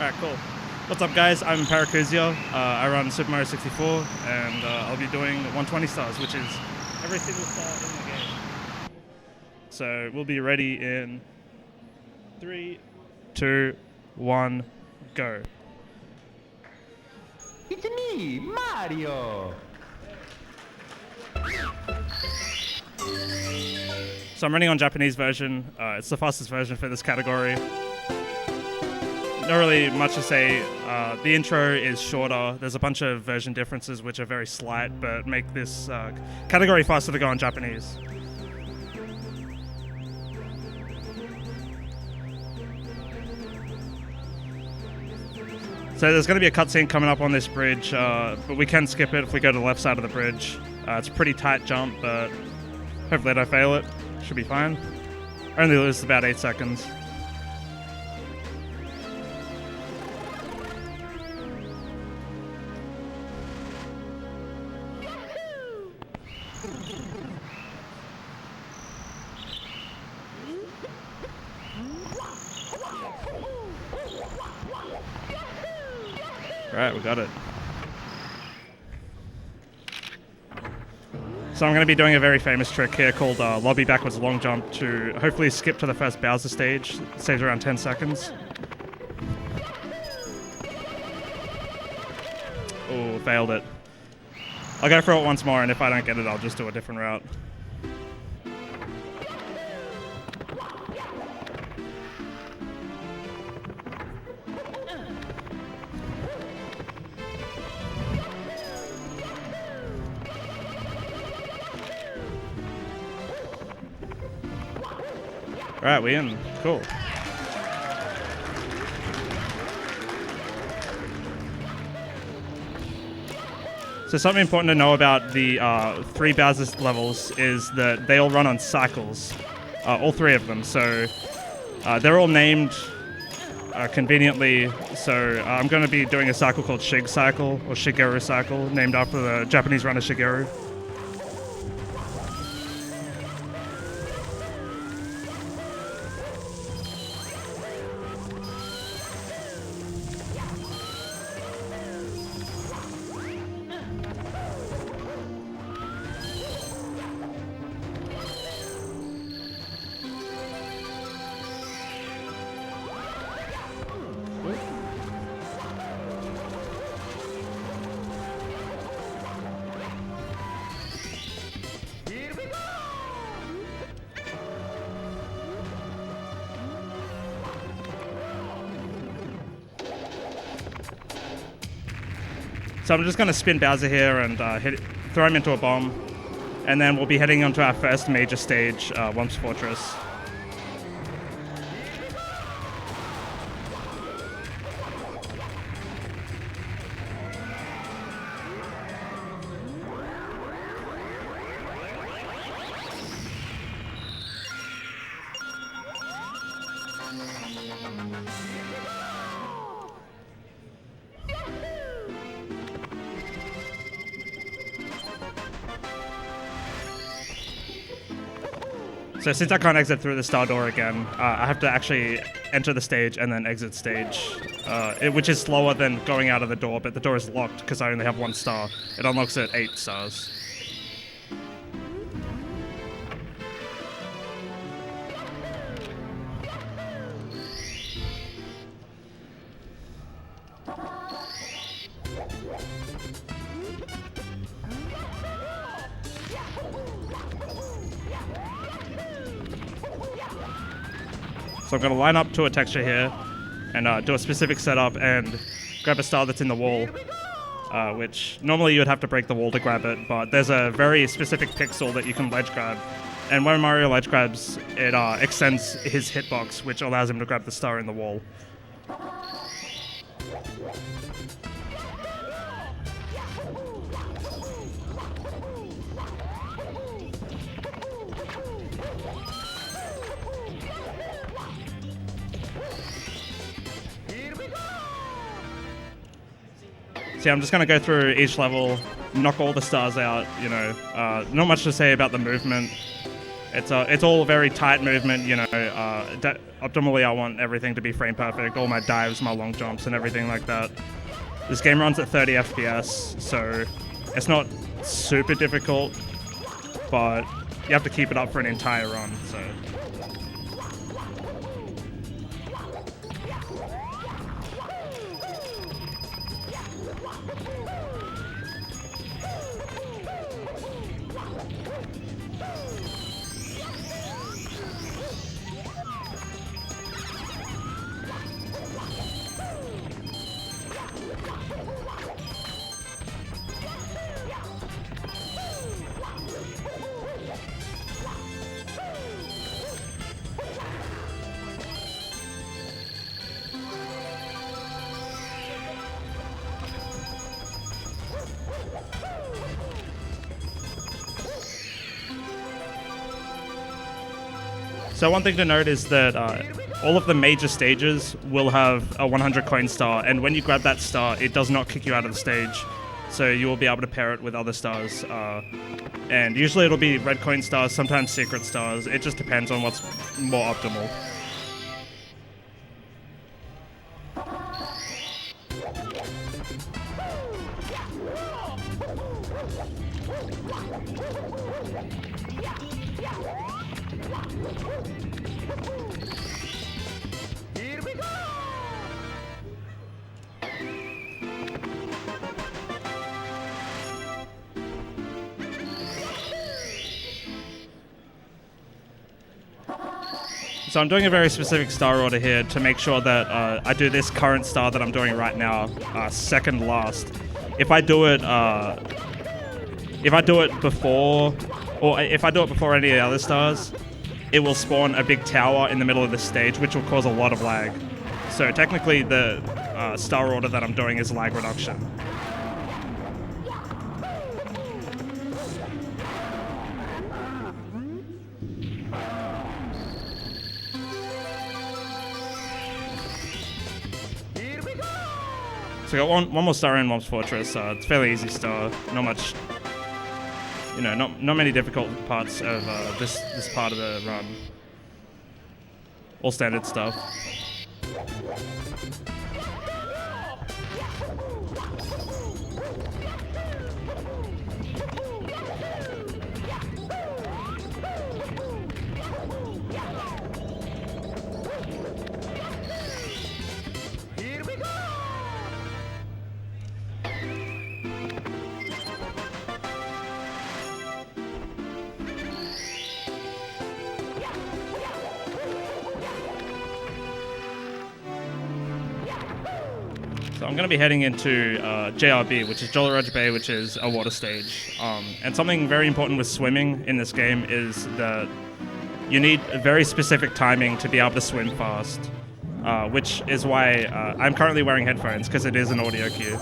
Alright, cool. What's up, guys? I'm Paracuzio. I run Super Mario 64, and I'll be doing 120 stars, which is every single star in the game. So we'll be ready in 3, 2, 1, go. It's me, Mario! So I'm running on Japanese version. It's the fastest version for this category. Not really much to say. The intro is shorter. There's a bunch of version differences which are very slight, but make this category faster to go on Japanese. So there's going to be a cutscene coming up on this bridge, but we can skip it if we go to the left side of the bridge. It's a pretty tight jump, but hopefully I don't fail it. Should be fine. I only lose about 8 seconds. Alright, we got it. So I'm going to be doing a very famous trick here called lobby backwards long jump to hopefully skip to the first Bowser stage. It saves around 10 seconds. Oh, failed it. I'll go for it once more, and if I don't get it, I'll just do a different route. Alright, we in. Cool. So something important to know about the 3 Bowser levels is that they all run on cycles. All 3 of them. So they're all named conveniently. So I'm going to be doing a cycle called Shig Cycle, or Shigeru Cycle, named after the Japanese runner Shigeru. So I'm just going to spin Bowser here and throw him into a bomb. And then we'll be heading onto our first major stage, Whump's Fortress. So since I can't exit through the star door again, I have to actually enter the stage and then exit stage, which is slower than going out of the door, but the door is locked because I only have 1 star. It unlocks at 8 stars. So I'm going to line up to a texture here and do a specific setup and grab a star that's in the wall, which normally you would have to break the wall to grab it, but there's a very specific pixel that you can ledge grab. And when Mario ledge grabs, it extends his hitbox, which allows him to grab the star in the wall. So yeah, I'm just going to go through each level, knock all the stars out, you know. Not much to say about the movement. It's all very tight movement, you know. Optimally, I want everything to be frame perfect, all my dives, my long jumps, and everything like that. This game runs at 30 FPS, so it's not super difficult, but you have to keep it up for an entire run. So. So one thing to note is that all of the major stages will have a 100 coin star, and when you grab that star, it does not kick you out of the stage. So you will be able to pair it with other stars. And usually it'll be red coin stars, sometimes secret stars. It just depends on what's more optimal. So I'm doing a very specific star order here to make sure that I do this current star that I'm doing right now second last. If I do it before, or if I do it before any of the other stars, it will spawn a big tower in the middle of the stage, which will cause a lot of lag. So technically, the star order that I'm doing is lag reduction. So I got one more star in Mob's Fortress. It's a fairly easy star. Not much, you know, not many difficult parts of this part of the run. All standard stuff. So I'm going to be heading into JRB, which is Jolly Roger Bay, which is a water stage. And something very important with swimming in this game is that you need a very specific timing to be able to swim fast, which is why I'm currently wearing headphones, because it is an audio cue.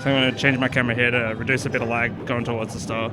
So I'm going to change my camera here to reduce a bit of lag going towards the star.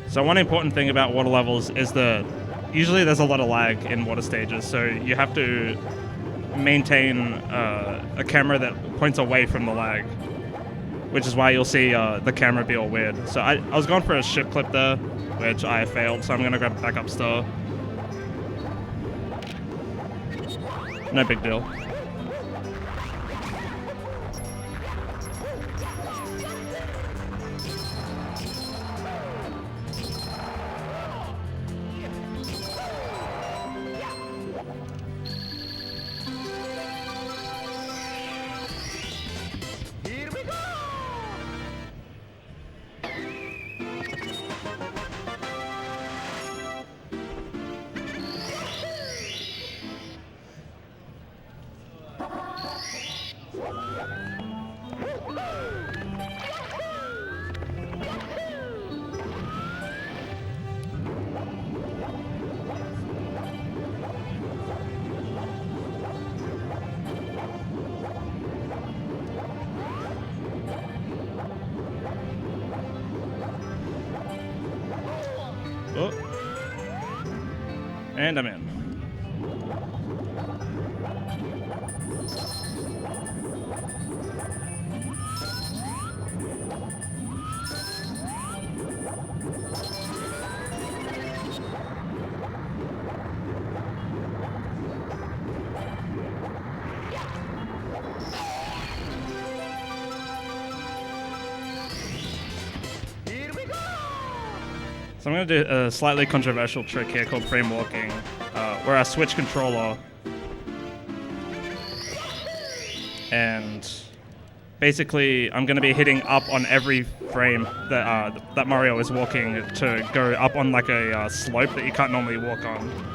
So one important thing about water levels is that usually there's a lot of lag in water stages, so you have to maintain a camera that points away from the lag, which is why you'll see the camera be all weird. So I was going for a ship clip there, which I failed, so I'm going to grab a backup star. No big deal. Oh. And I'm in. So I'm going to do a slightly controversial trick here called frame walking, where I switch controller and basically I'm going to be hitting up on every frame that Mario is walking to go up on like a slope that you can't normally walk on.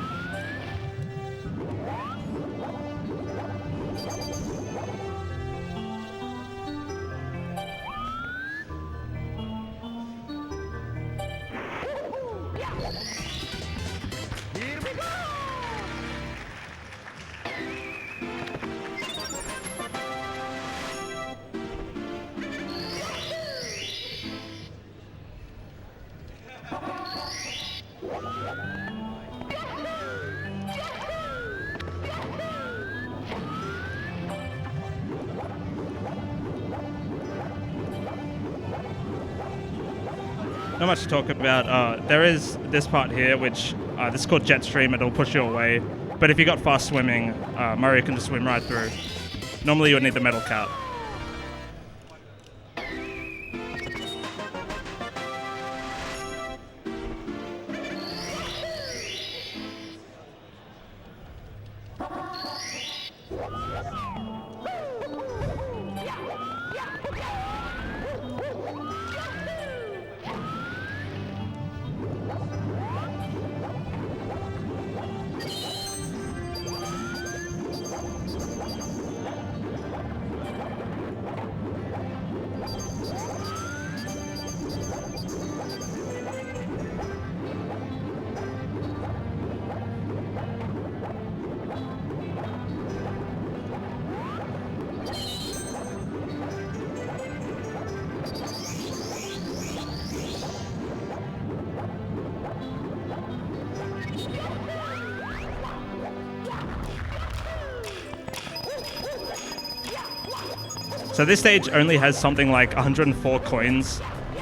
Not much to talk about. There is this part here, which this is called Jet Stream. It'll push you away. But if you got fast swimming, Mario can just swim right through. Normally you would need the metal cap. So this stage only has something like 104 coins.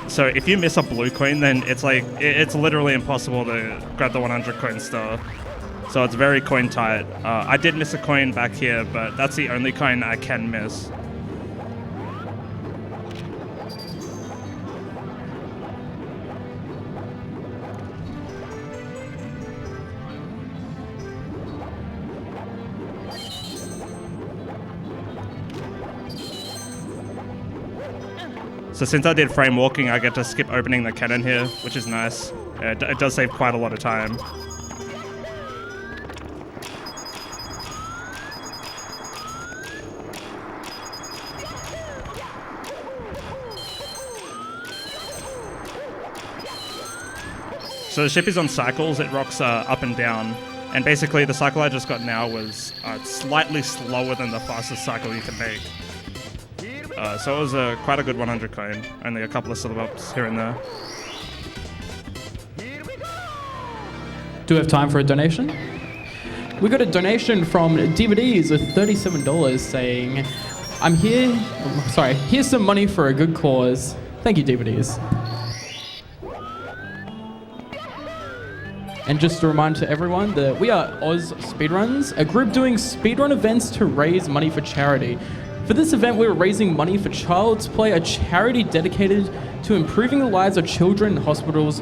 So if you miss a blue coin, then it's like it's literally impossible to grab the 100 coin star. So it's very coin tight. I did miss a coin back here, but that's the only coin I can miss. So since I did frame walking, I get to skip opening the cannon here, which is nice. It does save quite a lot of time. So the ship is on cycles, it rocks up and down. And basically the cycle I just got now was slightly slower than the fastest cycle you can make. So it was quite a good 100 coin, only a couple of silver ups here and there. Do we have time for a donation? We got a donation from DVDs with $37 saying, here's some money for a good cause. Thank you, DVDs. And just a reminder to everyone that we are Oz Speedruns, a group doing speedrun events to raise money for charity. For this event, we were raising money for Child's Play, a charity dedicated to improving the lives of children in hospitals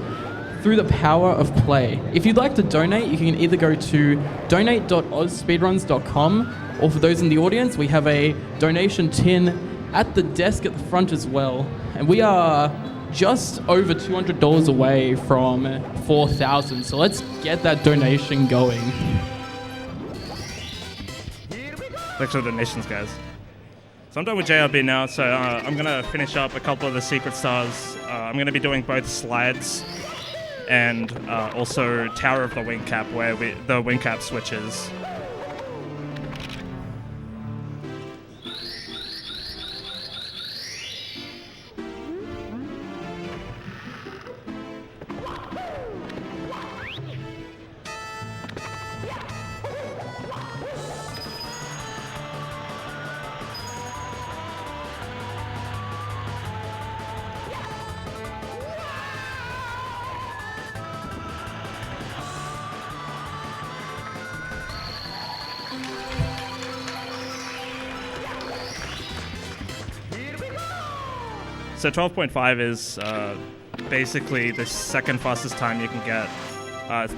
through the power of play. If you'd like to donate, you can either go to donate.ozspeedruns.com, or for those in the audience, we have a donation tin at the desk at the front as well. And we are just over $200 away from 4,000, so let's get that donation going. Thanks for the donations, guys. So I'm done with JRB now, so I'm going to finish up a couple of the secret stars. I'm going to be doing both slides and also Tower of the Wing Cap, where the wing cap switches. So 12.5 is basically the second fastest time you can get.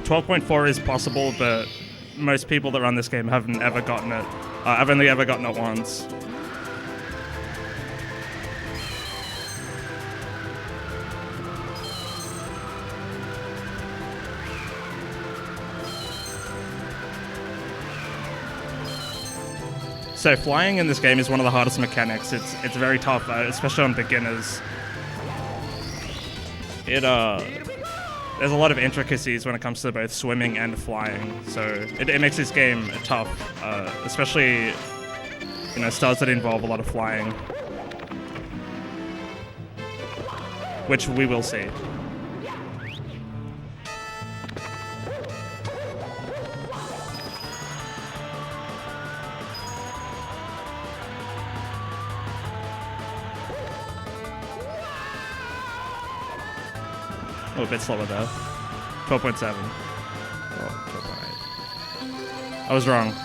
12.4 is possible, but most people that run this game haven't ever gotten it. I've only ever gotten it once. So flying in this game is one of the hardest mechanics. It's very tough, especially on beginners. There's a lot of intricacies when it comes to both swimming and flying, so it makes this game tough, especially stars that involve a lot of flying, which we will see. Oh, a bit slower there. 12.7. Oh, 12.8. I was wrong.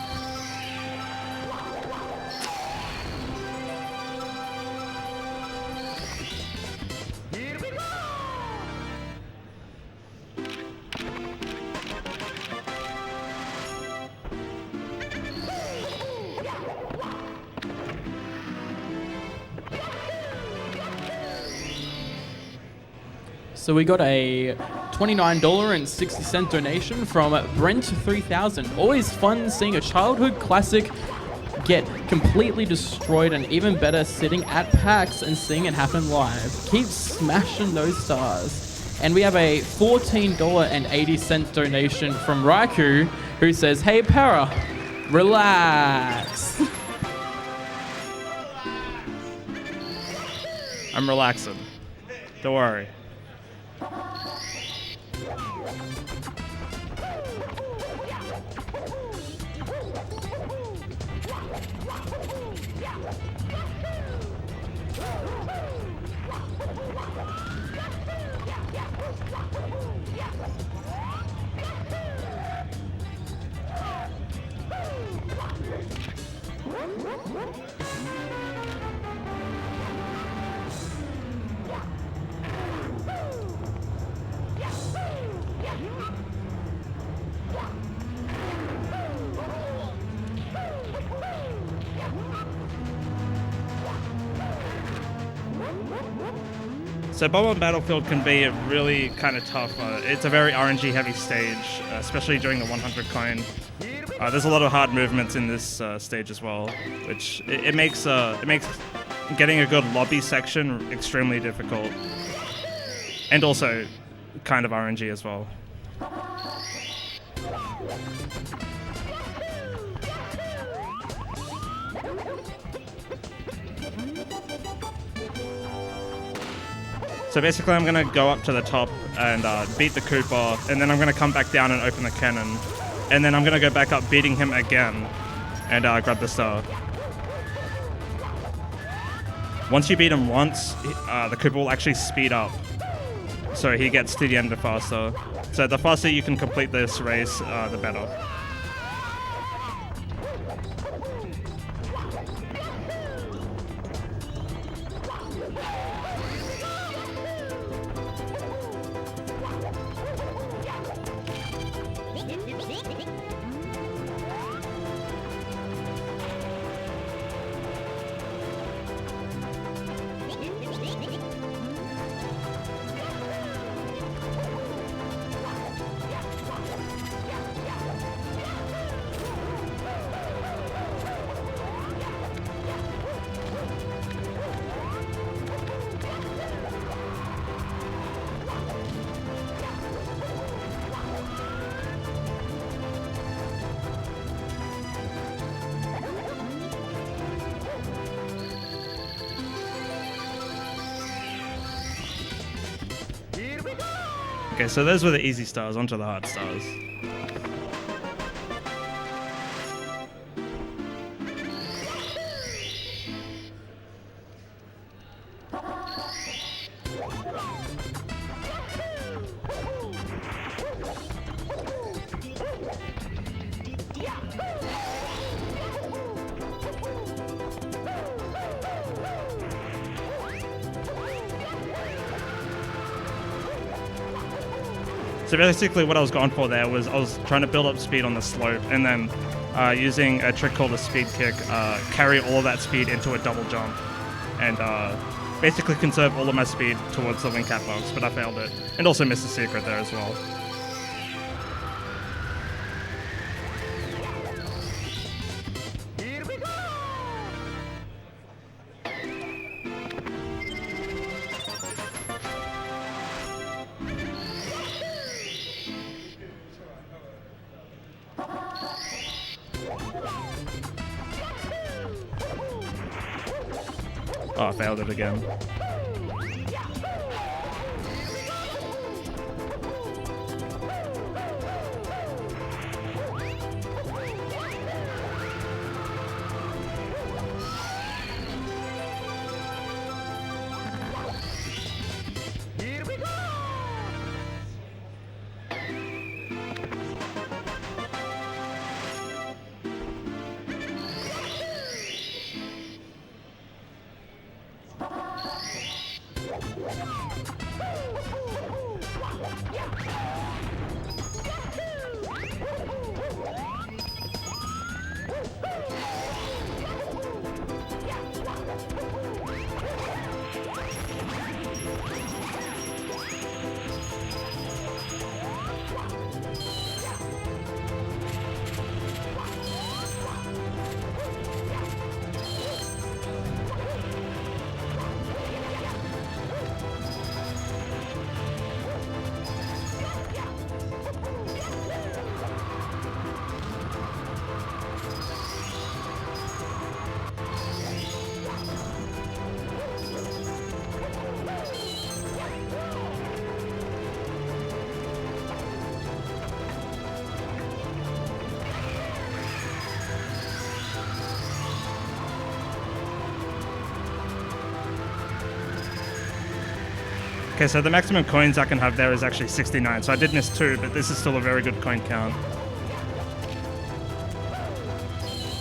So we got a $29.60 donation from Brent3000. Always fun seeing a childhood classic get completely destroyed, and even better sitting at PAX and seeing it happen live. Keep smashing those stars. And we have a $14.80 donation from Raiku, who says, "Hey Para, relax." I'm relaxing. Don't worry. So Bomb Battlefield can be really kind of tough. It's a very RNG heavy stage, especially during the 100 coin. There's a lot of hard movements in this stage as well, which it makes getting a good lobby section extremely difficult, and also kind of RNG as well. So basically I'm going to go up to the top and beat the Koopa, and then I'm going to come back down and open the cannon. And then I'm going to go back up beating him again and grab the star. Once you beat him once, the Koopa will actually speed up, so he gets to the end faster. So the faster you can complete this race, the better. Okay, so those were the easy stars, onto the hard stars. So basically what I was going for there was I was trying to build up speed on the slope and then using a trick called a speed kick, carry all of that speed into a double jump and basically conserve all of my speed towards the wing cap box, but I failed it. And also missed the secret there as well. Here we go! Oh, I failed it again. Here we go! Okay, so the maximum coins I can have there is actually 69, so I did miss 2, but this is still a very good coin count.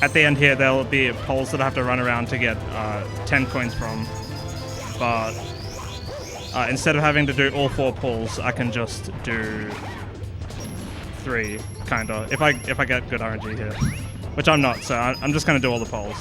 At the end here, there'll be poles that I have to run around to get 10 coins from, but instead of having to do all 4 pulls, I can just do 3, kinda, if I get good RNG here, which I'm not, so I'm just gonna do all the poles.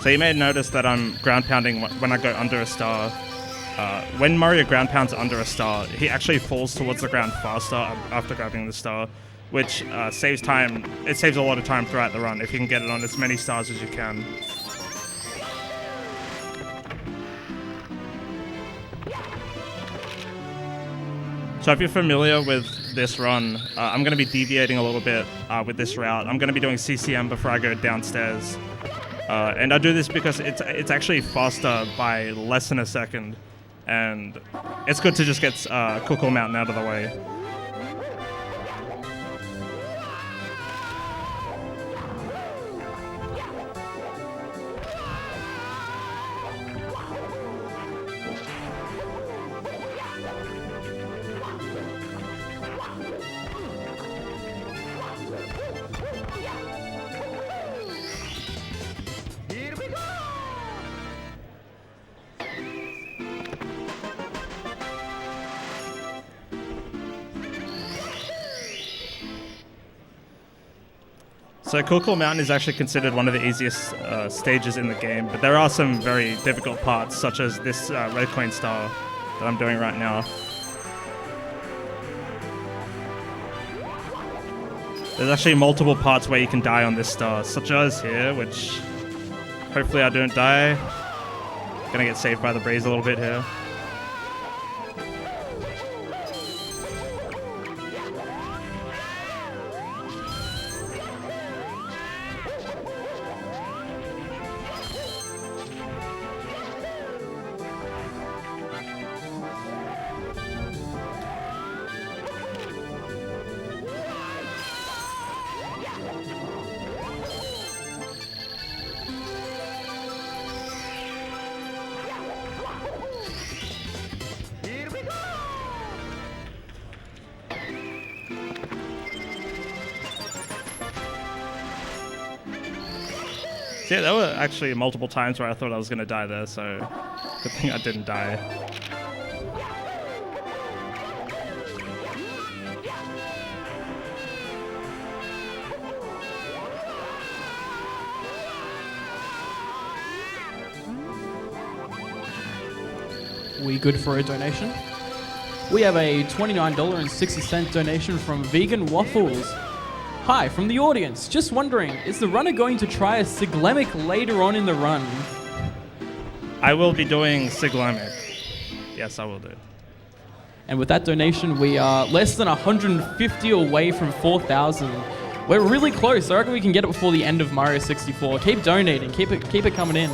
So you may notice that I'm ground pounding when I go under a star. When Mario ground pounds under a star, he actually falls towards the ground faster after grabbing the star, which saves time. It saves a lot of time throughout the run if you can get it on as many stars as you can. So if you're familiar with this run, I'm going to be deviating a little bit with this route. I'm going to be doing CCM before I go downstairs. And I do this because it's actually faster by less than a second, and it's good to just get Cuckoo Mountain out of the way. So Cuckoo Mountain is actually considered one of the easiest stages in the game, but there are some very difficult parts, such as this red coin star that I'm doing right now. There's actually multiple parts where you can die on this star, such as here, which hopefully I don't die. Gonna get saved by the breeze a little bit here. So yeah, there were actually multiple times where I thought I was going to die there, so good thing I didn't die. We good for a donation? We have a $29.60 donation from Vegan Waffles. Hi, from the audience. Just wondering, is the runner going to try a Siglemic later on in the run? I will be doing Siglemic. Yes, I will do. And with that donation, we are less than 150 away from 4,000. We're really close. I reckon we can get it before the end of Mario 64. Keep donating. Keep it coming in.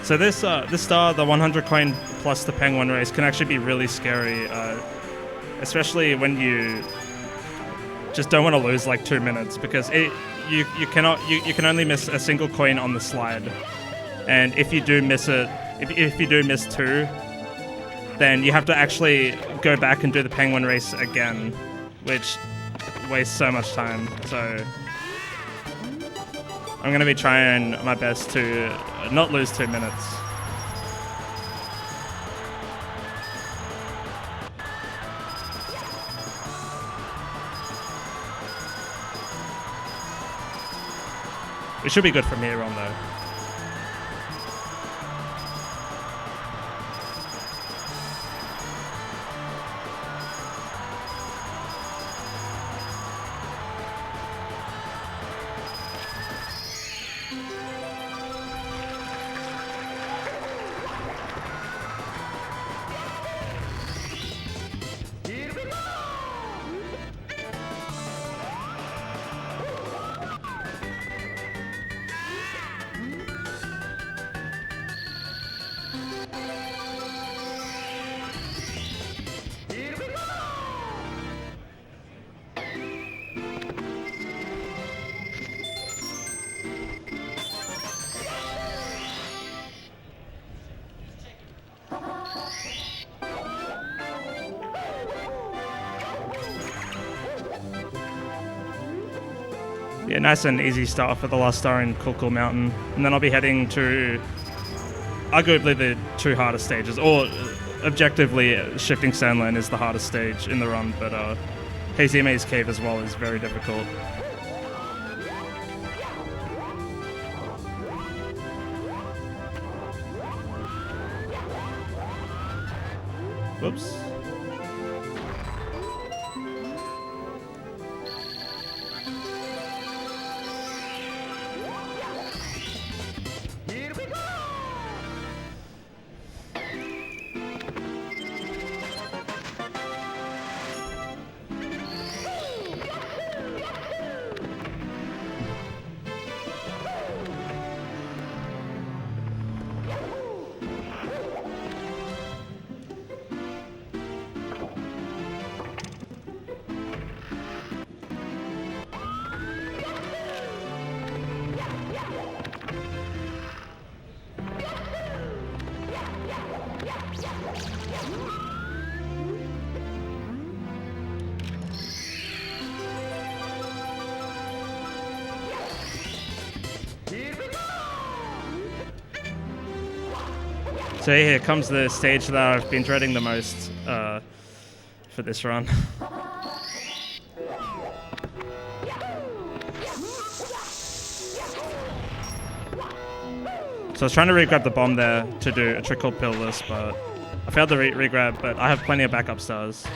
So this star, the 100 coin plus the penguin race, can actually be really scary, especially when you just don't want to lose like 2 minutes, because you can only miss a single coin on the slide, and if you do miss it, if you do miss 2, then you have to actually go back and do the penguin race again, which wastes so much time. So I'm going to be trying my best to not lose 2 minutes. We should be good from here on, though. Yeah, nice and easy start for the last star in Cool Mountain. And then I'll be heading to arguably the 2 hardest stages, or objectively, Shifting Sandland is the hardest stage in the run, but Hazy Maze Cave as well is very difficult. Whoops. So here comes the stage that I've been dreading the most for this run. So I was trying to re-grab the bomb there to do a trick called Pillless, but I failed the re-grab, but I have plenty of backup stars.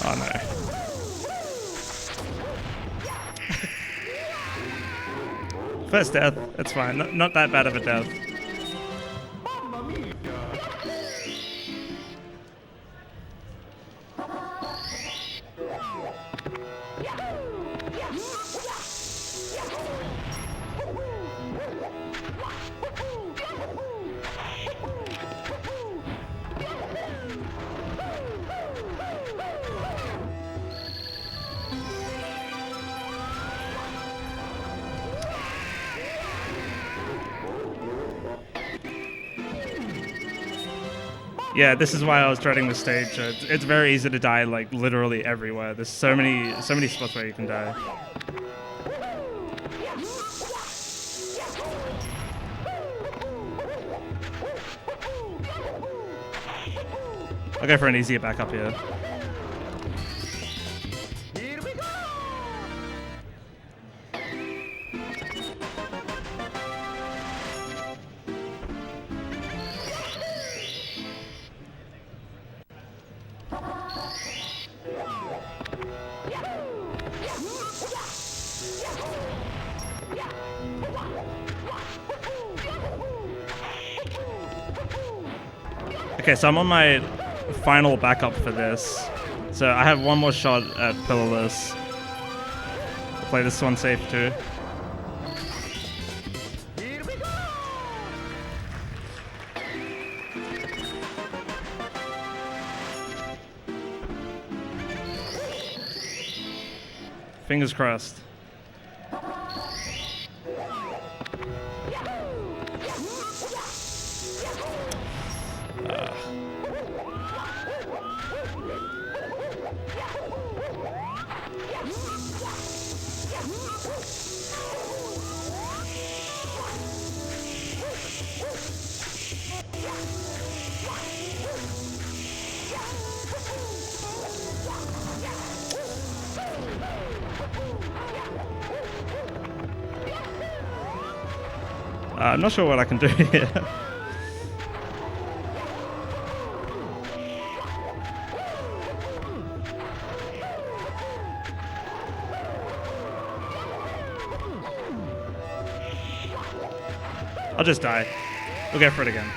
Oh no. First death, it's fine. Not that bad of a death. Yeah, this is why I was dreading the stage. It's very easy to die, like literally everywhere. There's so many spots where you can die. I'll go for an easier backup here. Here we go! Okay, so I'm on my final backup for this. So I have one more shot at Pillarless. I'll play this one safe too. Here we go! Fingers crossed. I'm not sure what I can do here. I'll just die. We'll go for it again.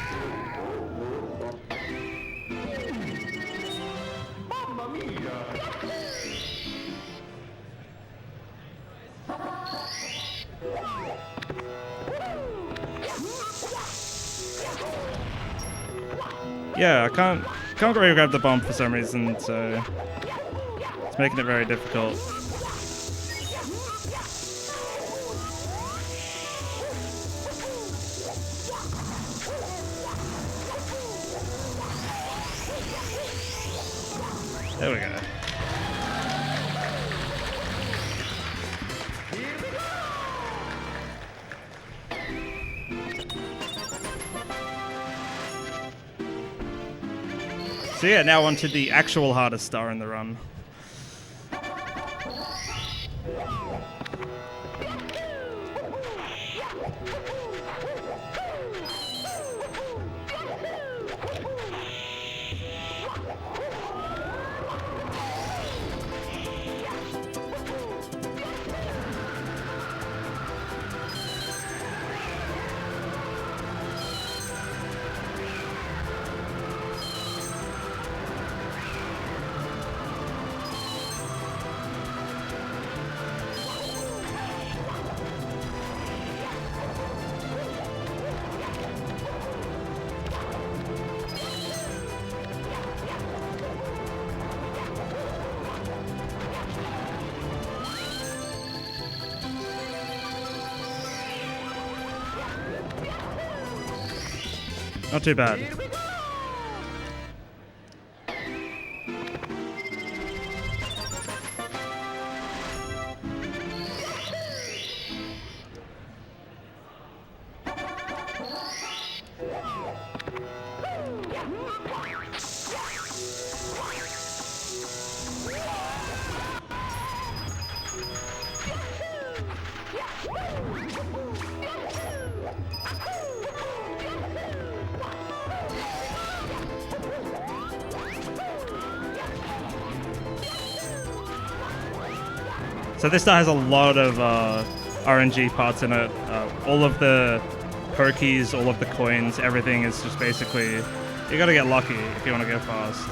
Mamma mia! Yeah, I can't really grab the bomb for some reason, so it's making it very difficult. There we go. So yeah, now on to the actual hardest star in the run. Not too bad. Here we go! So this style has a lot of RNG parts in it. All of the pokies, all of the coins, everything is just basically, you gotta get lucky if you want to go fast.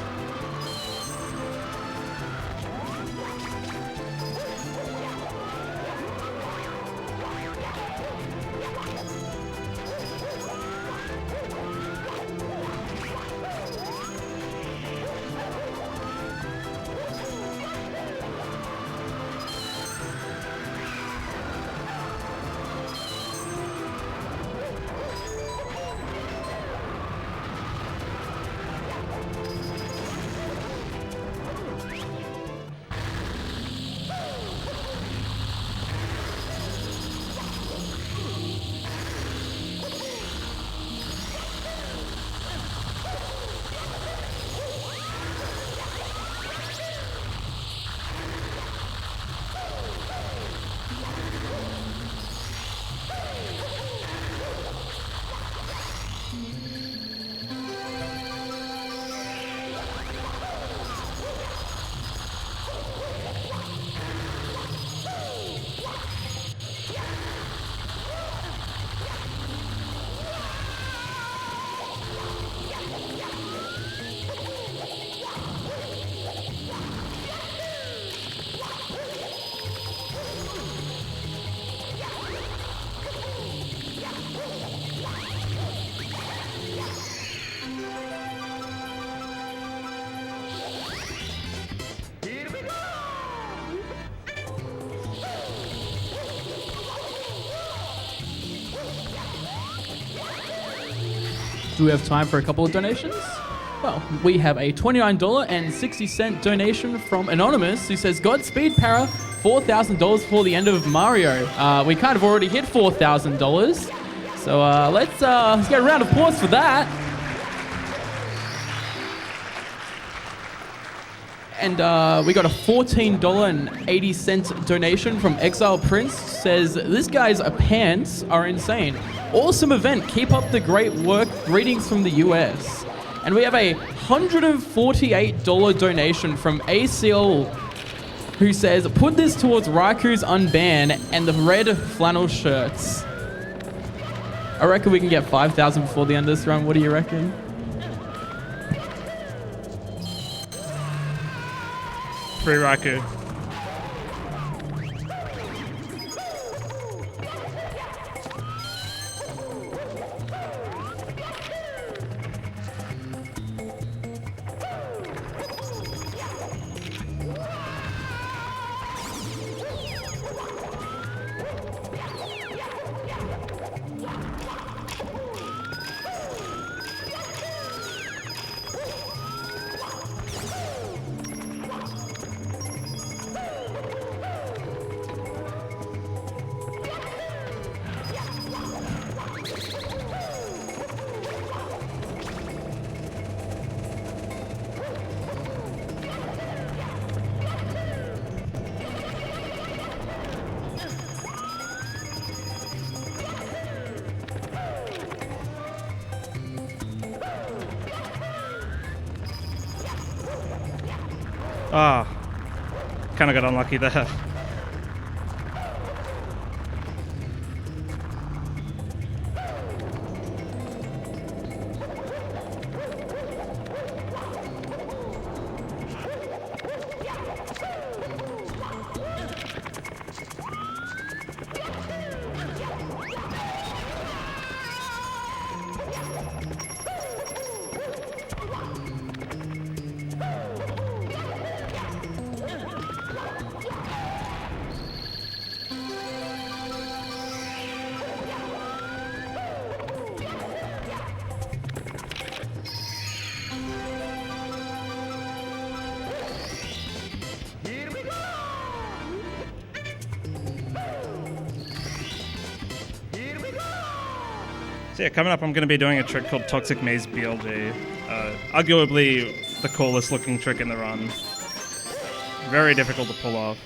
Here we go! Do we have time for a couple of donations? Well, we have a $29.60 donation from Anonymous who says, Godspeed, Para, $4,000 for the end of Mario. We kind of already hit $4,000. So let's get a round of applause for that. And we got a $14.80 donation from Exile Prince. Says, this guy's pants are insane. Awesome event. Keep up the great work. Greetings from the US. And we have a $148 donation from ACL who says, put this towards Raiku's unban and the red flannel shirts. I reckon we can get 5,000 before the end of this run. What do you reckon? Free Raikou. Ah, kind of got unlucky there. Here we go! Here we go! So yeah, coming up I'm going to be doing a trick called Toxic Maze BLG. Arguably the coolest looking trick in the run. Very difficult to pull off.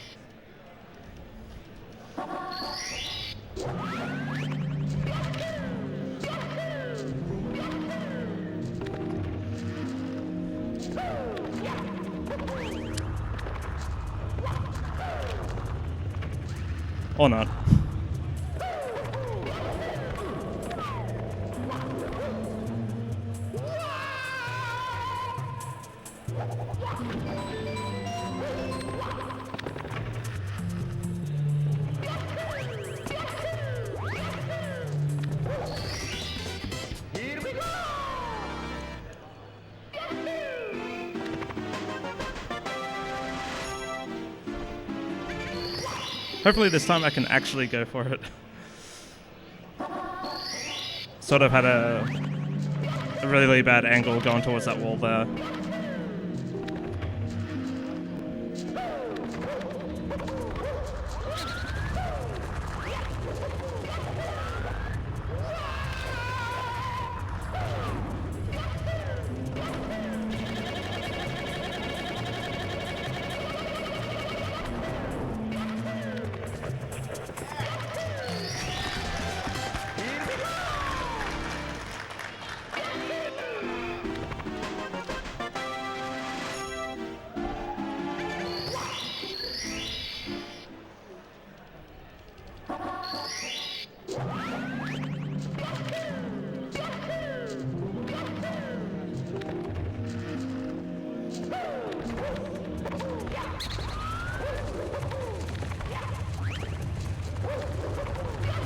Or not. Here we go! Hopefully this time I can actually go for it. Sort of had a really bad angle going towards that wall there.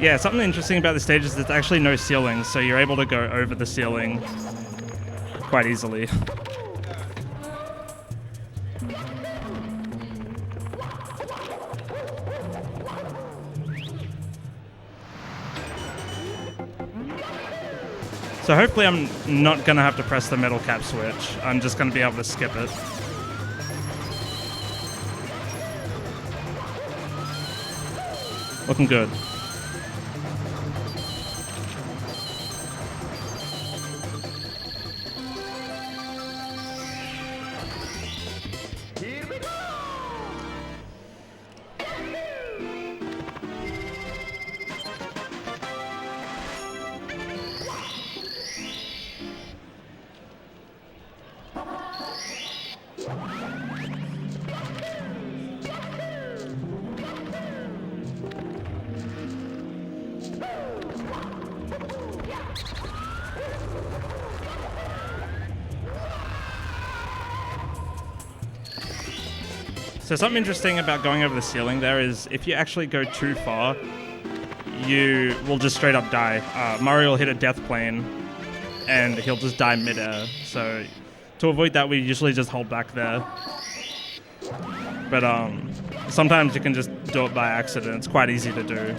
Yeah, something interesting about the stage is there's actually no ceiling, so you're able to go over the ceiling quite easily. So hopefully I'm not going to have to press the metal cap switch. I'm just going to be able to skip it. Looking good. Here we go! So something interesting about going over the ceiling there is if you actually go too far, you will just straight up die. Mario will hit a death plane and he'll just die midair. So to avoid that, we usually just hold back there. But sometimes you can just do it by accident. It's quite easy to do.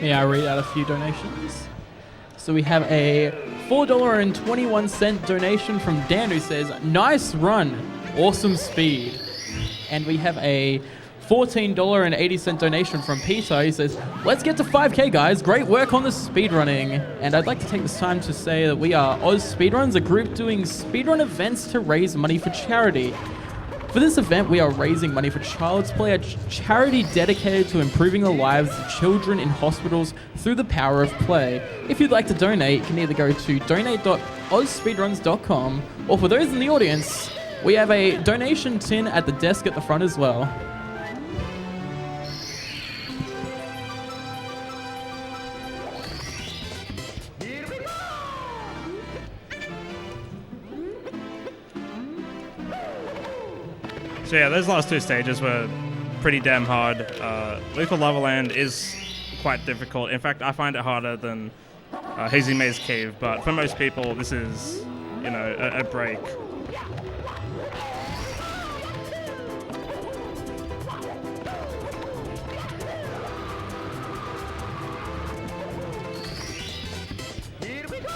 May I read out a few donations? So we have a $4.21 donation from Dan who says, "Nice run, awesome speed." And we have a $14.80 donation from Peter. He says, "Let's get to 5K, guys. Great work on the speedrunning." And I'd like to take this time to say that we are Oz Speedruns, a group doing speedrun events to raise money for charity. For this event, we are raising money for Child's Play, a charity dedicated to improving the lives of children in hospitals through the power of play. If you'd like to donate, you can either go to donate.ozspeedruns.com, or for those in the audience, we have a donation tin at the desk at the front as well. Here we go! So yeah, those last two stages were pretty damn hard. Lethal Lava Land is quite difficult. In fact, I find it harder than Hazy Maze Cave, but for most people, this is, you know, a break. Here we go!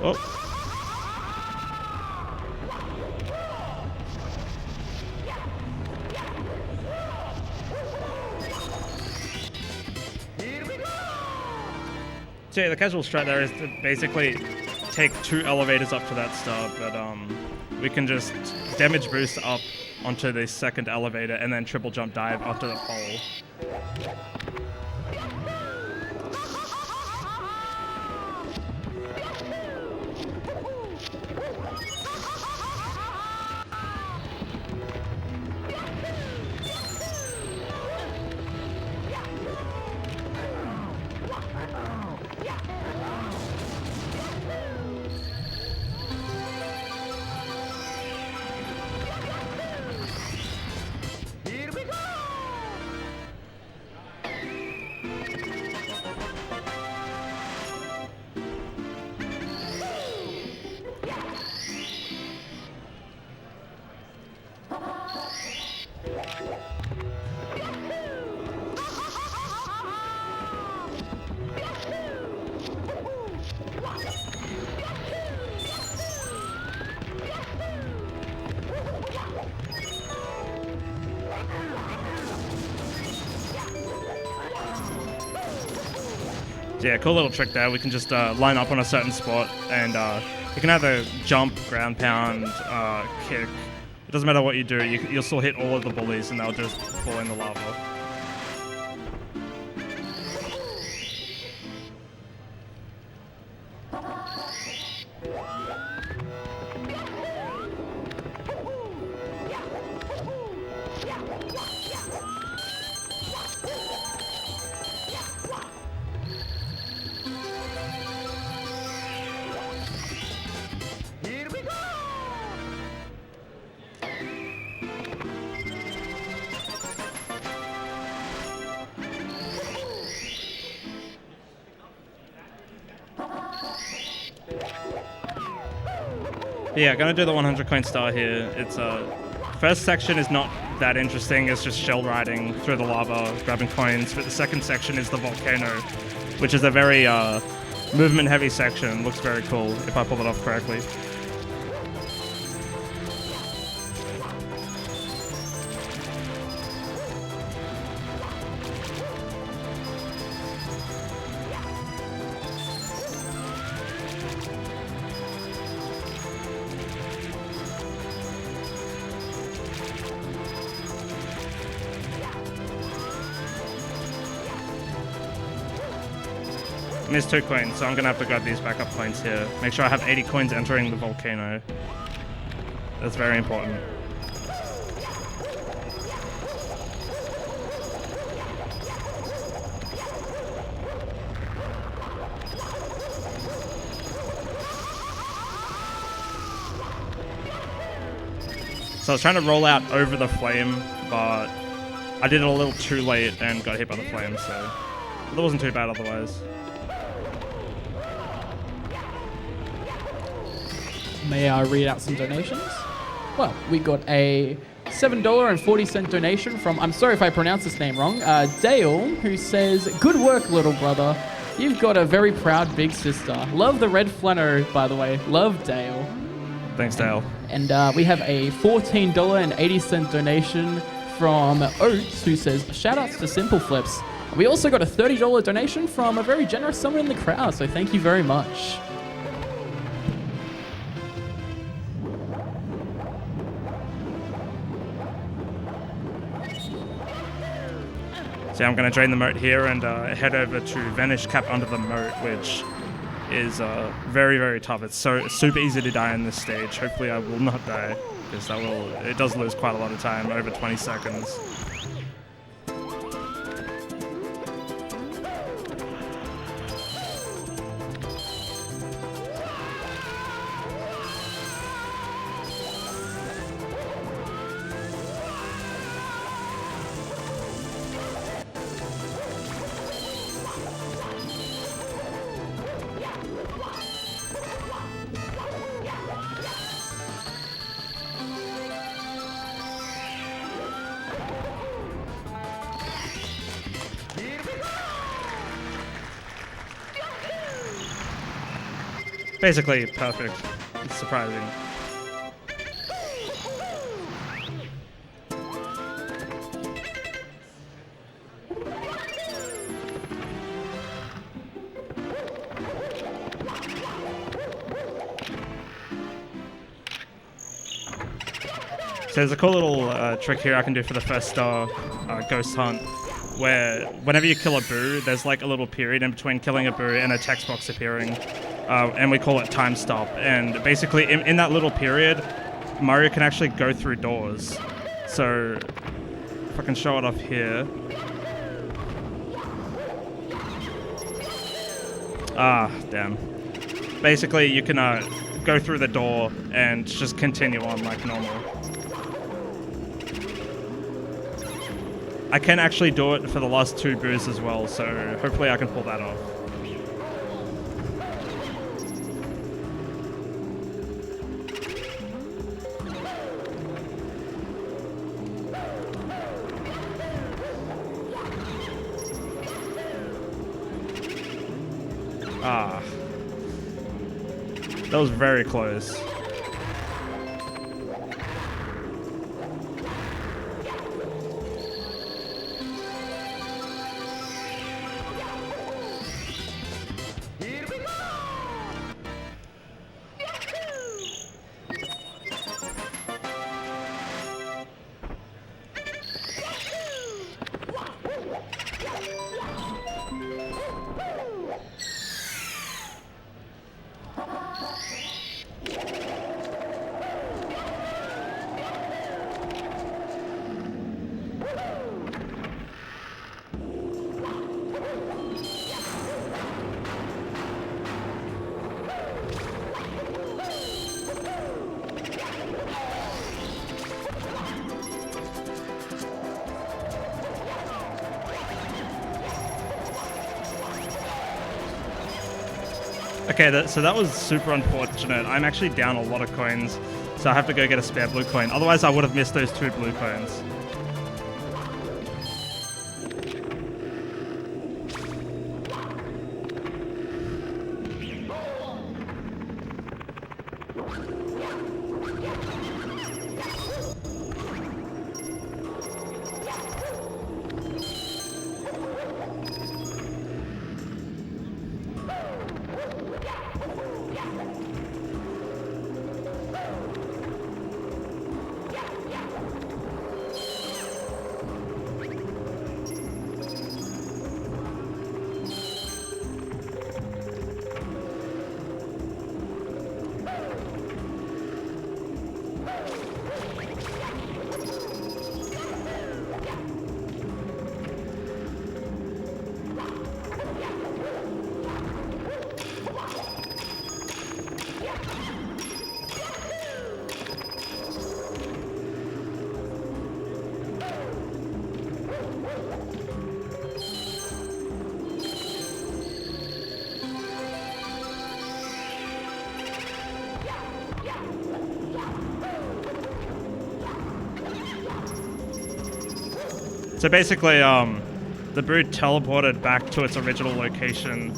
Oh. So yeah, the casual strat there is to basically take 2 elevators up to that star, but we can just damage boost up onto the second elevator and then triple jump dive up to the pole. Here we go! Yeah, cool little trick there. We can just line up on a certain spot, and you can either jump, ground pound, kick. It doesn't matter what you do. You'll still hit all of the bullies, and they'll just fall in the lava. Here we go! Yeah, gonna do the 100 coin star here. It's first section is not that interesting. It's just shell riding through the lava, grabbing coins. But the second section is the volcano, which is a very movement heavy section. Looks very cool if I pull it off correctly. Missed 2 coins, so I'm gonna have to grab these backup coins here. Make sure I have 80 coins entering the volcano. That's very important. So I was trying to roll out over the flame, but I did it a little too late and got hit by the flame, so that wasn't too bad otherwise. May I read out some donations? Well, we got a $7.40 donation from, I'm sorry if I pronounce this name wrong, Dale, who says, "Good work, little brother. You've got a very proud big sister. Love the red flannel, by the way. Love Dale." Thanks, Dale. And we have a $14.80 donation from Oates, who says, "Shoutouts to Simple Flips." We also got a $30 donation from a very generous someone in the crowd, so thank you very much. So I'm going to drain the moat here and head over to Vanish Cap under the moat, which is very, very tough. It's super easy to die in this stage. Hopefully I will not die, because it does lose quite a lot of time, over 20 seconds. basically perfect. It's surprising. So there's a cool little trick here I can do for the first star ghost hunt, where whenever you kill a boo, there's like a little period in between killing a boo and a text box appearing, and we call it time stop. And basically, in that little period, Mario can actually go through doors. So if I can show it off here. Ah, damn. Basically, you can go through the door and just continue on like normal. I can actually do it for the last 2 boos as well, so hopefully I can pull that off. Ah. That was very close. Here we go! Okay, so that was super unfortunate. I'm actually down a lot of coins, so I have to go get a spare blue coin. Otherwise, I would have missed those 2 blue coins. So basically, the brood teleported back to its original location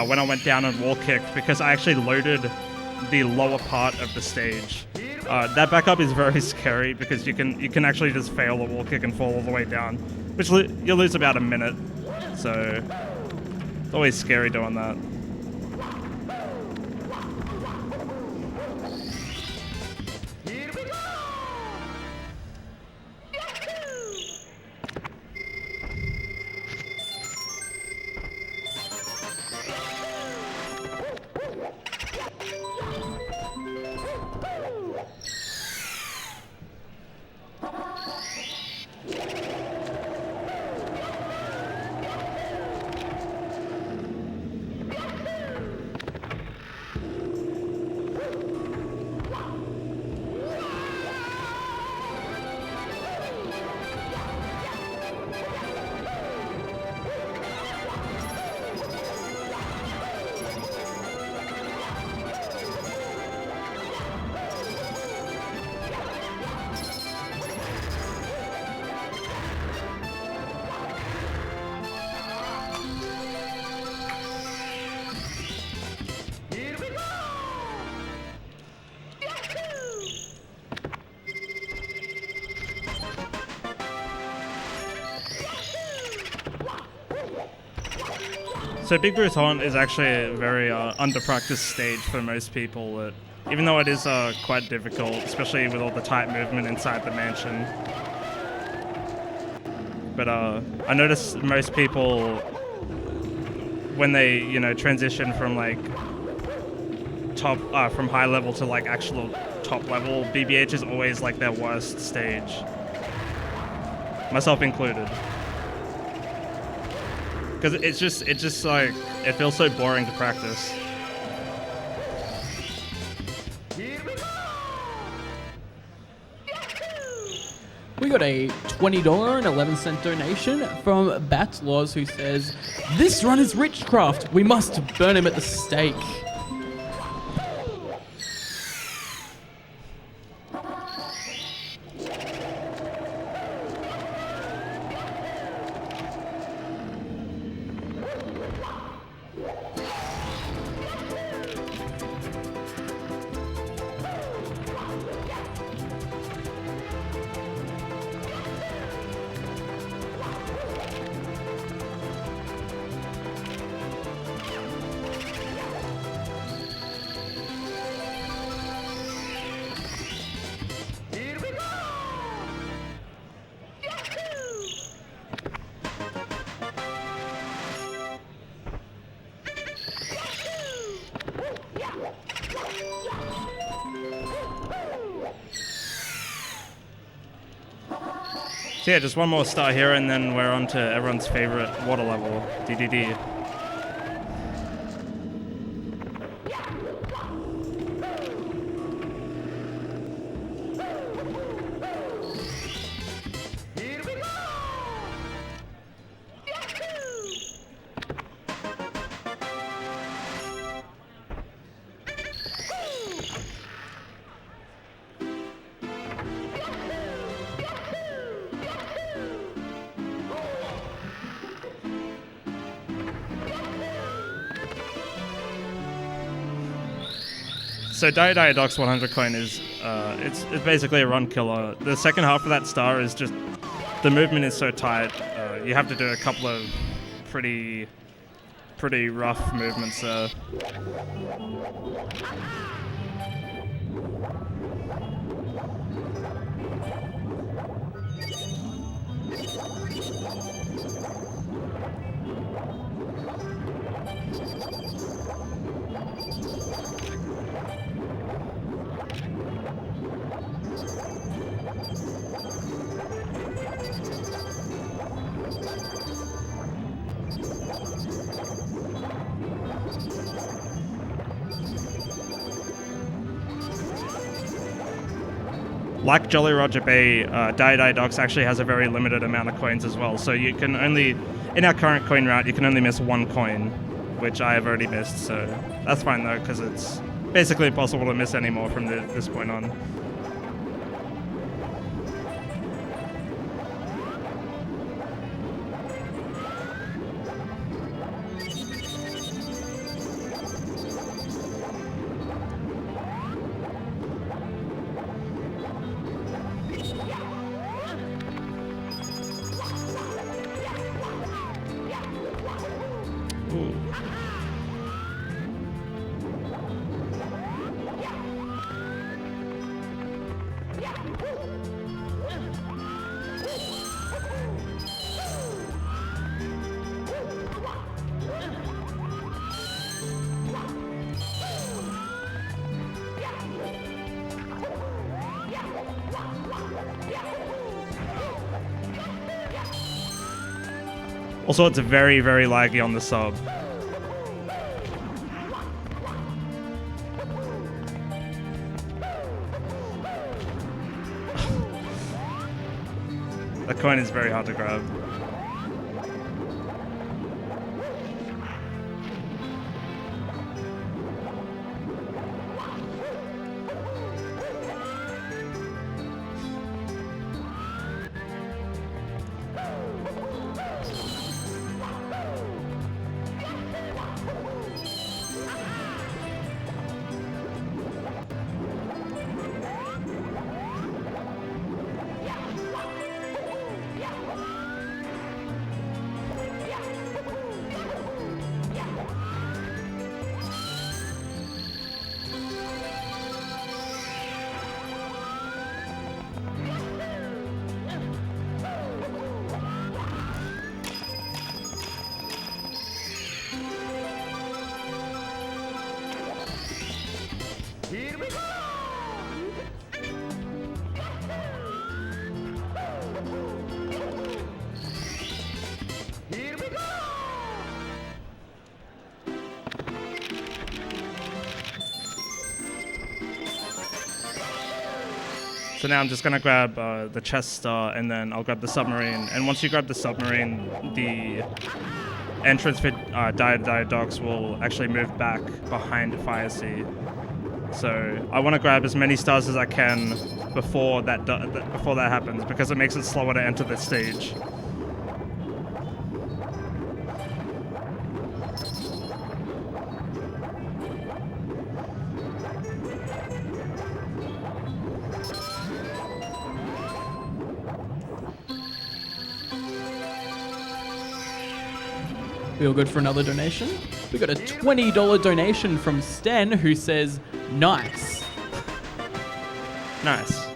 when I went down and wall kicked because I actually loaded the lower part of the stage. That backup is very scary because you can actually just fail a wall kick and fall all the way down, which you'll lose about a minute. So it's always scary doing that. Here we go! So Big Blue Taunt is actually a very under-practiced stage for most people. Even though it is quite difficult, especially with all the tight movement inside the mansion. But I notice most people, when they transition from like from high level to like actual top level, BBH is always like their worst stage, myself included. Because it's just like, it feels so boring to practice. We got a $20.11 donation from Batlaws, who says, "This run is witchcraft. We must burn him at the stake." So yeah, just one more star here, and then we're on to everyone's favorite water level, DDD. So Diodox 100 coin is it's basically a run killer. The second half of that star is just, the movement is so tight. You have to do a couple of pretty rough movements there. Like Jolly Roger Bay, Diodox actually has a very limited amount of coins as well. So you can only, in our current coin route, you can only miss one coin, which I have already missed. So that's fine though, because it's basically impossible to miss any more from this point on. Also, it's very, very laggy on the sub. The coin is very hard to grab. So now I'm just gonna grab the chest star, and then I'll grab the submarine. And once you grab the submarine, the entrance for Dire Docks will actually move back behind Fire Sea. So I want to grab as many stars as I can before that happens, because it makes it slower to enter the stage. We all good for another donation? We got a $20 donation from Sten, who says, nice. Nice.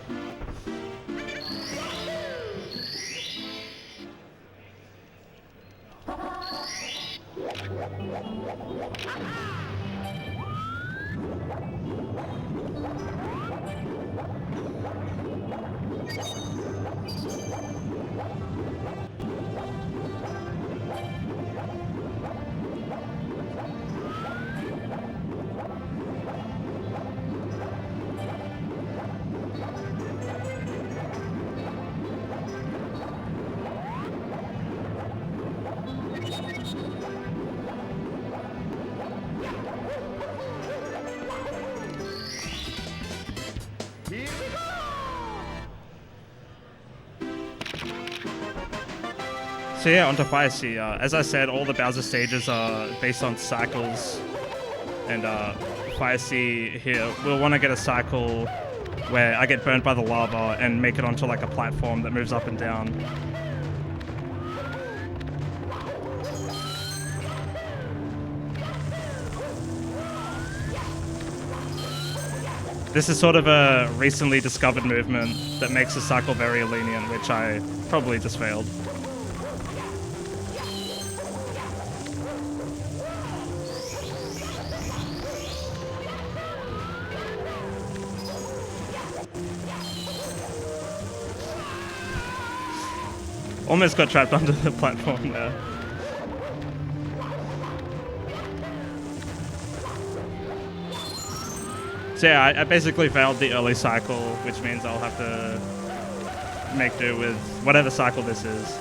So yeah, onto Fire Sea. As I said, all the Bowser stages are based on cycles, and Fire Sea here, we'll want to get a cycle where I get burned by the lava and make it onto like a platform that moves up and down. This is sort of a recently discovered movement that makes the cycle very lenient, which I probably just failed. Almost got trapped onto the platform there. So yeah, I basically failed the early cycle, which means I'll have to make do with whatever cycle this is.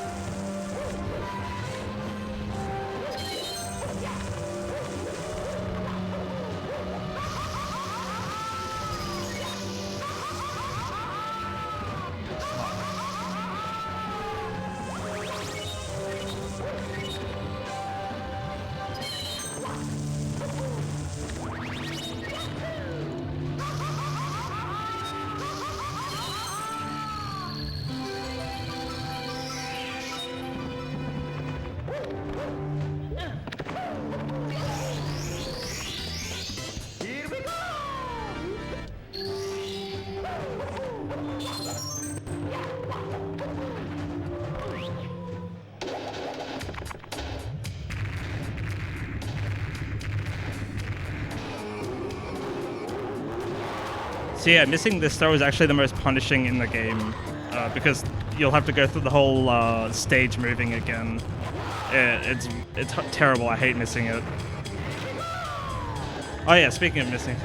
So yeah, missing this throw is actually the most punishing in the game, because you'll have to go through the whole stage moving again. It's terrible. I hate missing it. Oh yeah, speaking of missing.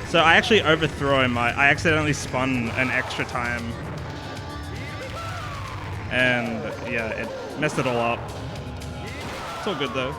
So I actually overthrew him. I accidentally spun an extra time. And yeah, it messed it all up. It's all good though.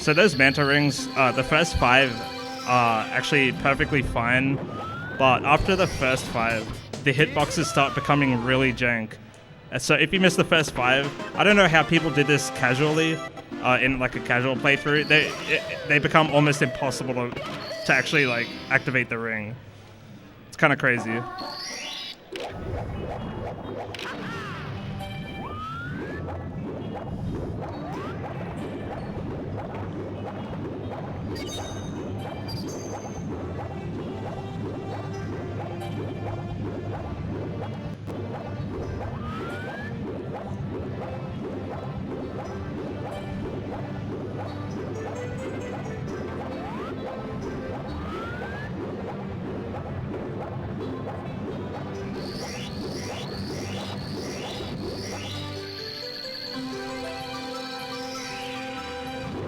So those Manta Rings, the first 5 are actually perfectly fine, but after the first 5, the hitboxes start becoming really jank. So if you miss the first 5, I don't know how people did this casually, in like a casual playthrough, they become almost impossible to actually like activate the ring. It's kind of crazy.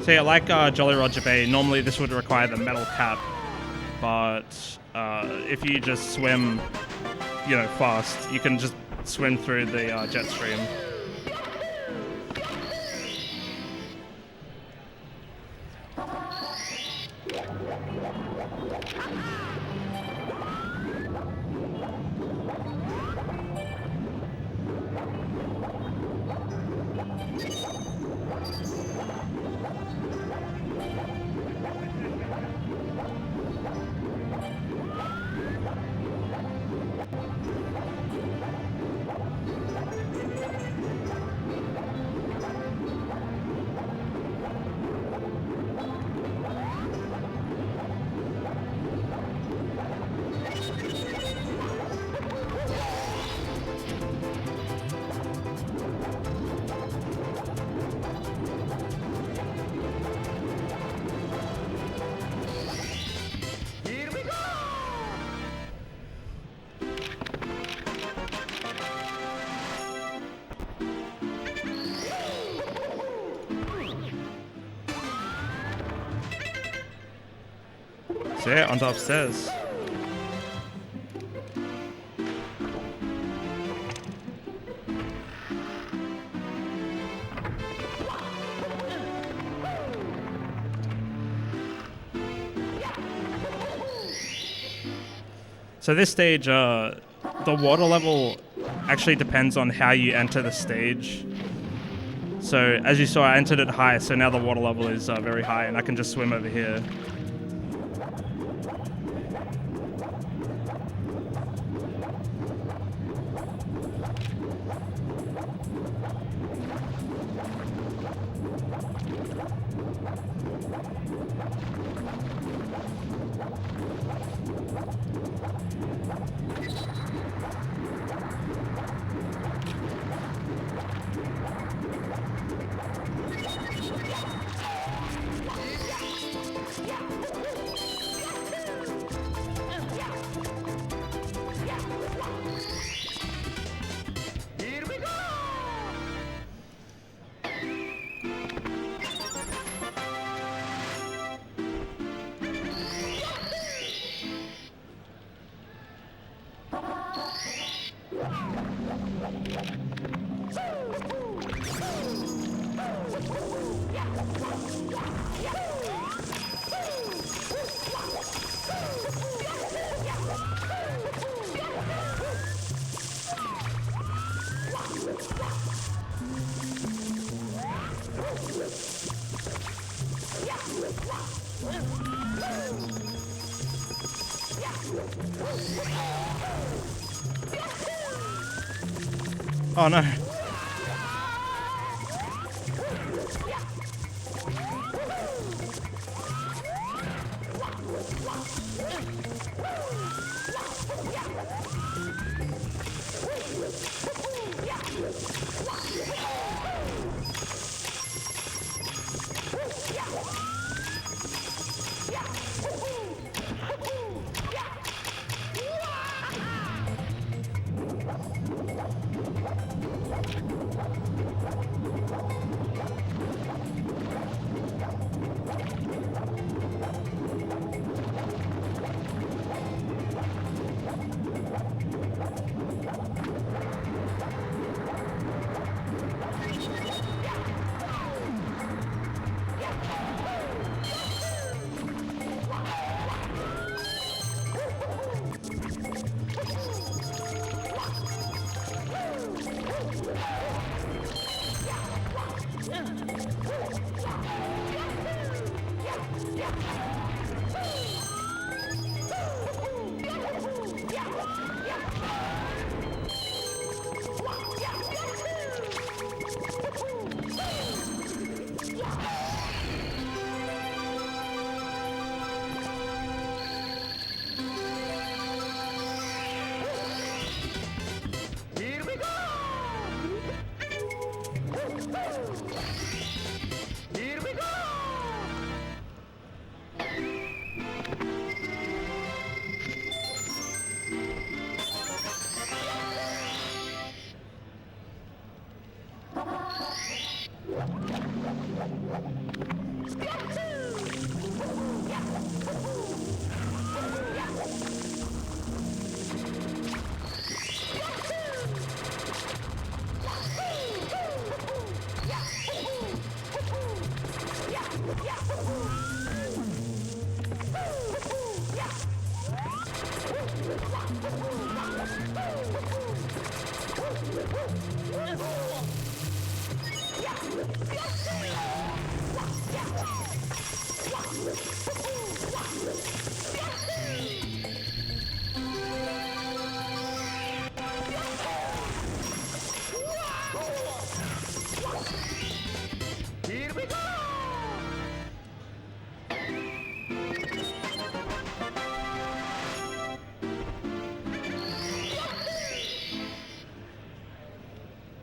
So yeah, like Jolly Roger Bay, normally this would require the metal cap, but if you just swim, you know, fast, you can just swim through the jet stream. So yeah, on to upstairs. So this stage, the water level actually depends on how you enter the stage. So as you saw, I entered it high, so now the water level is very high, and I can just swim over here. Here we go! Oh no.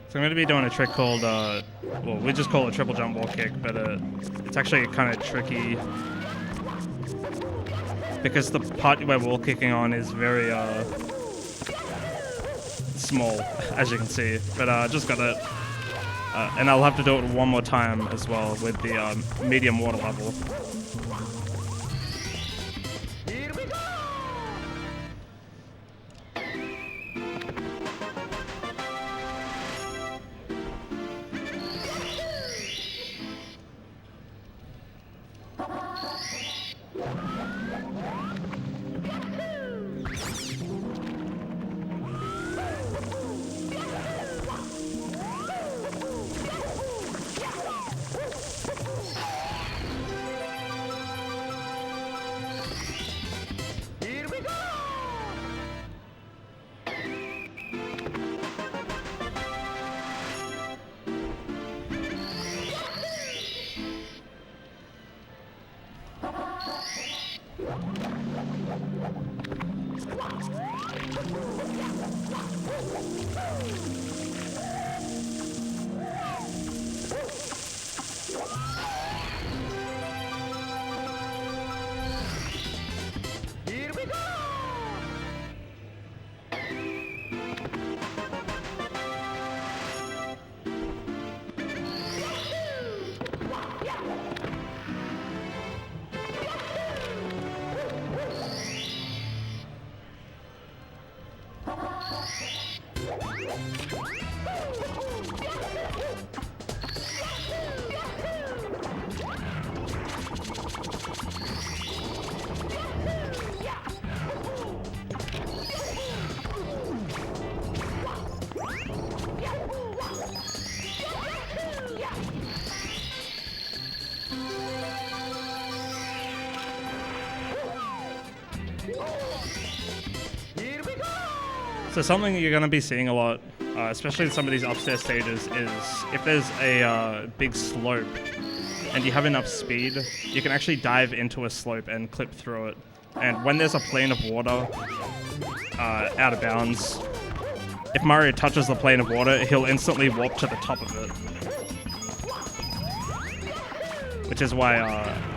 So I'm going to be doing a trick called, well, we just call it triple jump wall kick, but it's actually kind of tricky because the part where wall kicking on is very small, as you can see. But I just got it, and I'll have to do it one more time as well with the medium water level. Here we go! Here we go! Here we go! Here we go! So something you're going to be seeing a lot, especially in some of these upstairs stages, is if there's a big slope and you have enough speed, you can actually dive into a slope and clip through it. And when there's a plane of water out of bounds, if Mario touches the plane of water, he'll instantly warp to the top of it. Which is why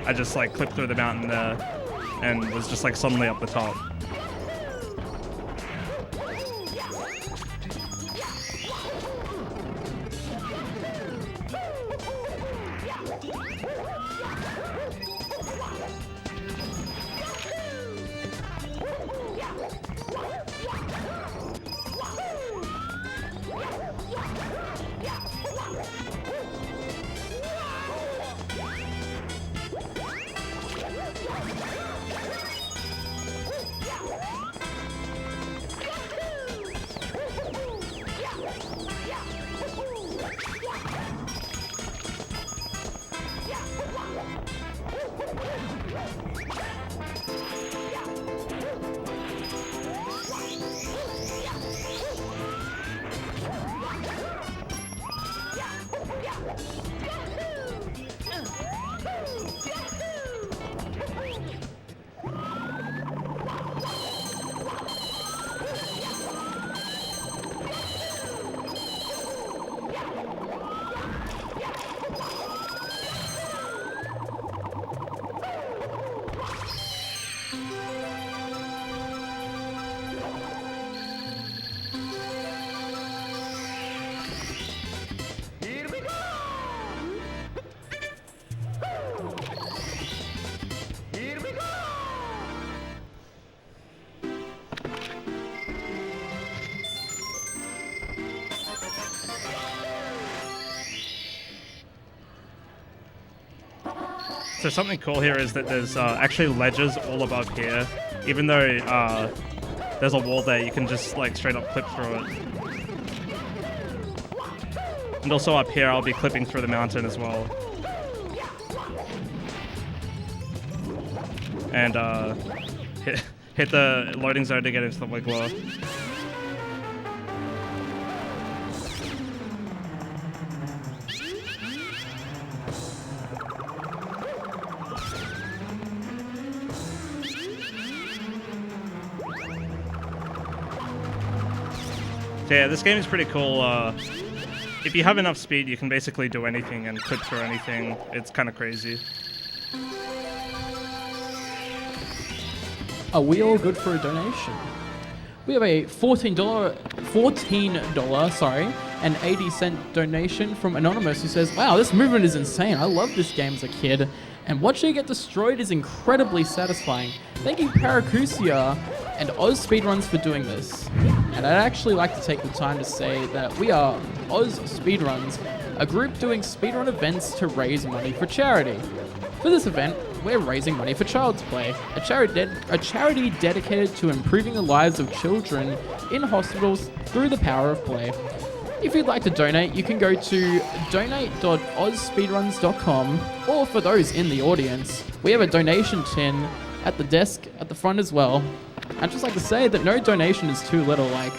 I just like clipped through the mountain there and was just like suddenly up the top. Here we go! Here we go! So something cool here is that there's actually ledges all above here. Even though there's a wall there, you can just like straight up clip through it. And also up here, I'll be clipping through the mountain as well. And hit the loading zone to get into the Wiggler. So yeah, this game is pretty cool. if you have enough speed, you can basically do anything and clip through anything. It's kind of crazy. Are we all good for a donation? We have a $14, and 80-cent donation from Anonymous, who says, "Wow, this movement is insane. I loved this game as a kid, and watching it get destroyed is incredibly satisfying. Thank you, Paracusia and Oz Speedruns, for doing this." And I'd actually like to take the time to say that we are Oz Speedruns, a group doing speedrun events to raise money for charity. For this event, we're raising money for Child's Play, a charity dedicated to improving the lives of children in hospitals through the power of play. If you'd like to donate, you can go to donate.ozspeedruns.com, or for those in the audience, we have a donation tin at the desk at the front as well. I'd just like to say that no donation is too little. Like,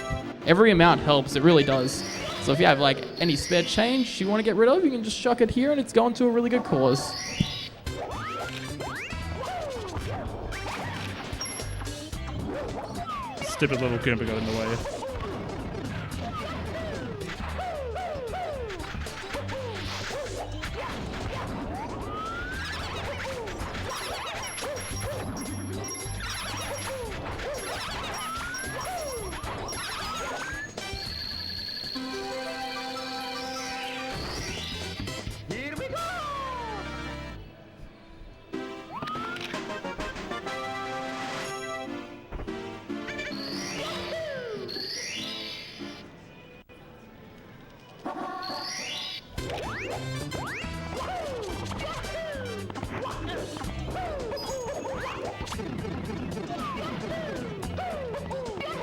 every amount helps, it really does. So if you have like any spare change you want to get rid of, you can just chuck it here and it's going to a really good cause. Stupid little Goomba got in the way. Here we go!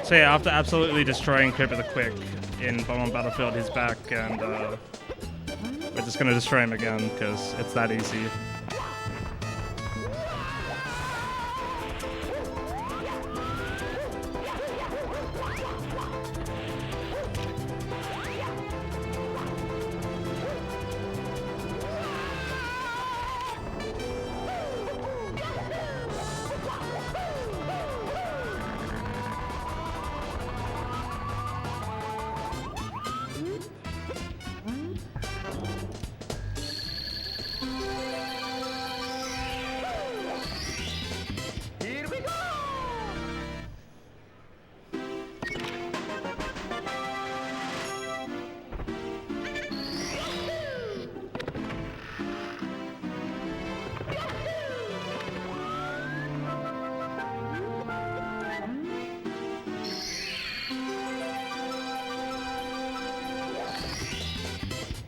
So yeah, after absolutely destroying Cooper the Quick in Bomb Battlefield, he's back, and we're just gonna destroy him again because it's that easy. Here we go!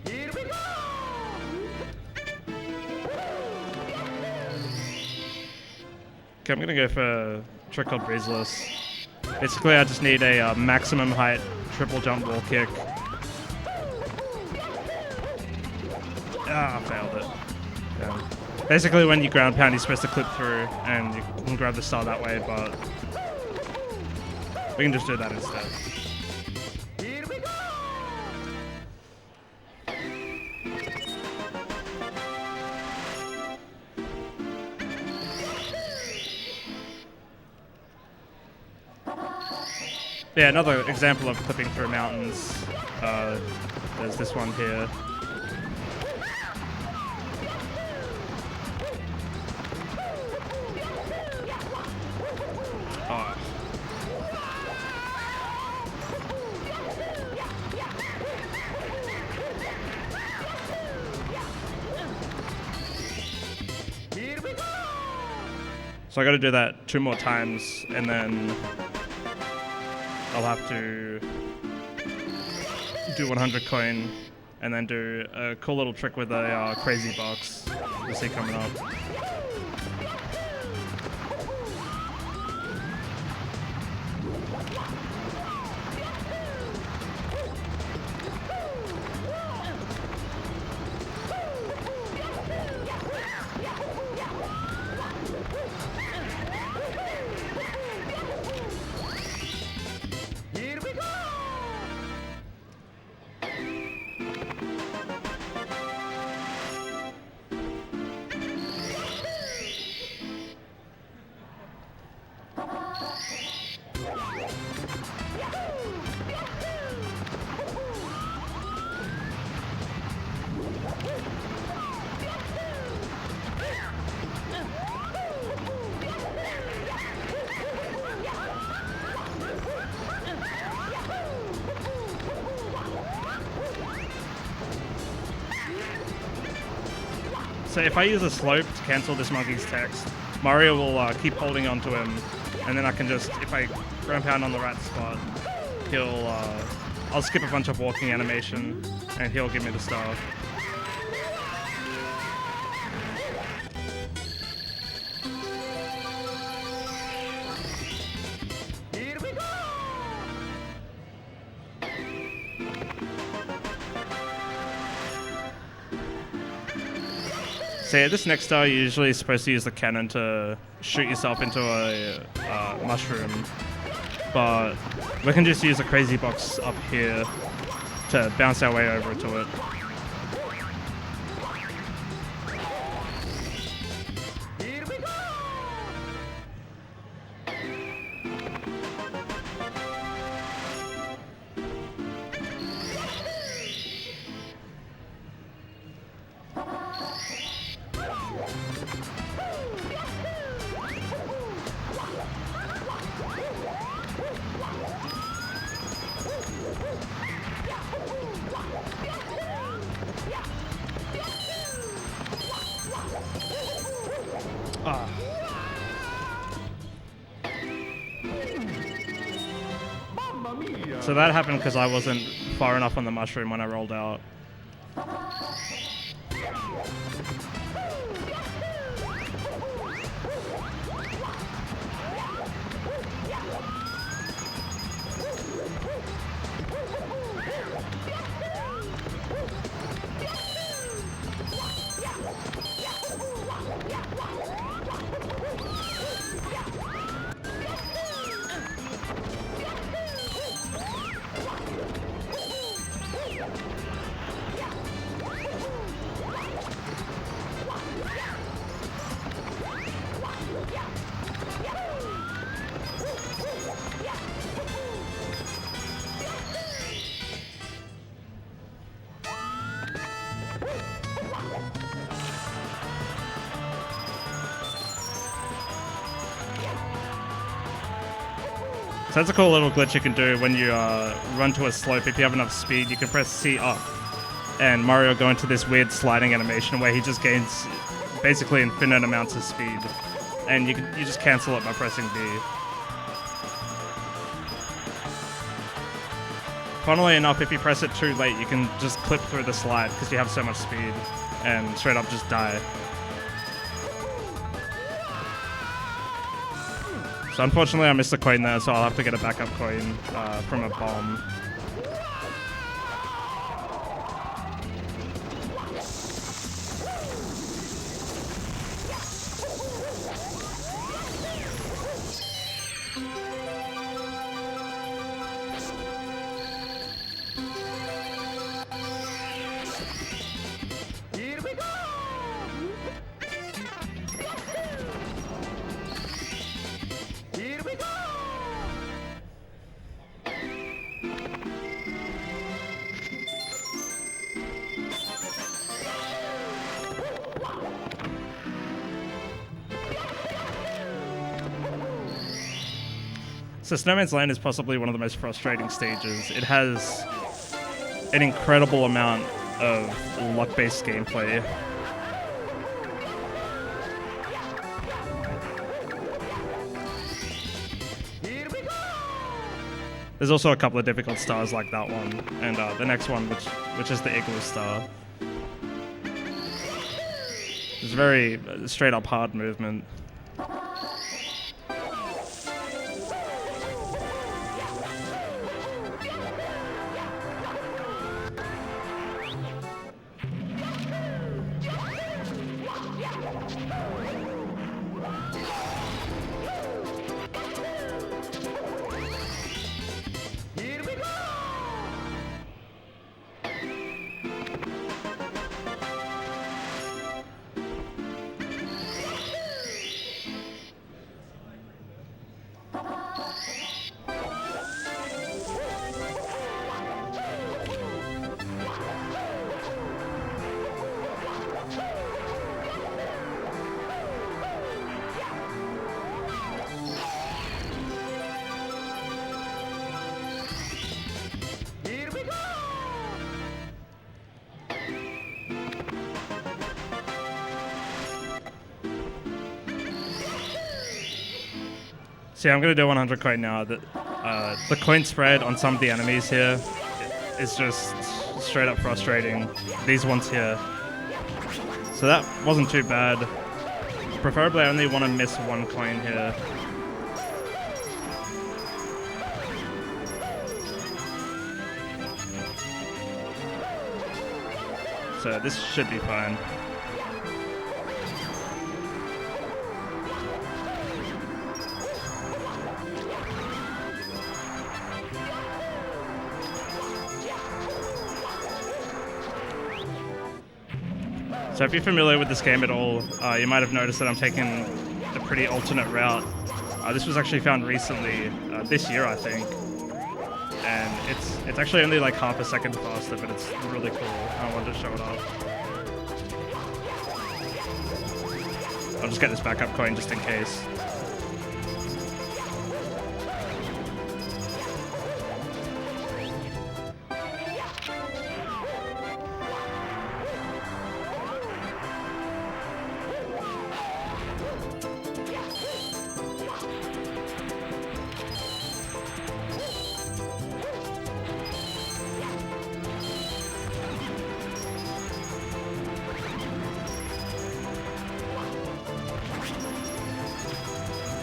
Here we go! Okay, I'm gonna go for a trick called Breezeless. Basically, I just need a maximum height triple jump wall kick. Ah, failed it. Yeah. Basically, when you ground pound, you're supposed to clip through, and you can grab the star that way, but we can just do that instead. Here we go! Yeah, another example of clipping through mountains. There's this one here. Oh. Here we go! So I gotta do that 2 more times, and then I'll have to do 100 coin, and then do a cool little trick with a crazy box. You'll see coming up. Here we go! So if I use a slope to cancel this monkey's text, Mario will keep holding on to him, and then I can just, if I ground pound on the rat spot, I'll skip a bunch of walking animation, and he'll give me the star. Here we go! So yeah, this next star, you're usually supposed to use the cannon to shoot yourself into a mushroom, but we can just use a crazy box up here to bounce our way over to it. Here we go! Ah. Mamma mia! So that happened because I wasn't far enough on the mushroom when I rolled out. So that's a cool little glitch you can do when you run to a slope. If you have enough speed, you can press C up, and Mario will go into this weird sliding animation where he just gains basically infinite amounts of speed, and you just cancel it by pressing B. Funnily enough, if you press it too late, you can just clip through the slide because you have so much speed, and straight up just die. So unfortunately I missed a coin there, so I'll have to get a backup coin from a bomb. Here we go! Here we go! So Snowman's Land is possibly one of the most frustrating stages. It has an incredible amount of luck-based gameplay. Here we go! There's also a couple of difficult stars like that one, and the next one, which is the Igloo Star. It's very straight up hard movement. Here we go! So yeah, I'm gonna do 100 coin now. The coin spread on some of the enemies here is just straight up frustrating. These ones here. So that wasn't too bad. Preferably I only want to miss one coin here. So this should be fine. So if you're familiar with this game at all, you might have noticed that I'm taking a pretty alternate route. This was actually found recently, this year I think. And it's actually only like half a second faster, but it's really cool. I wanted to show it off. I'll just get this backup coin just in case.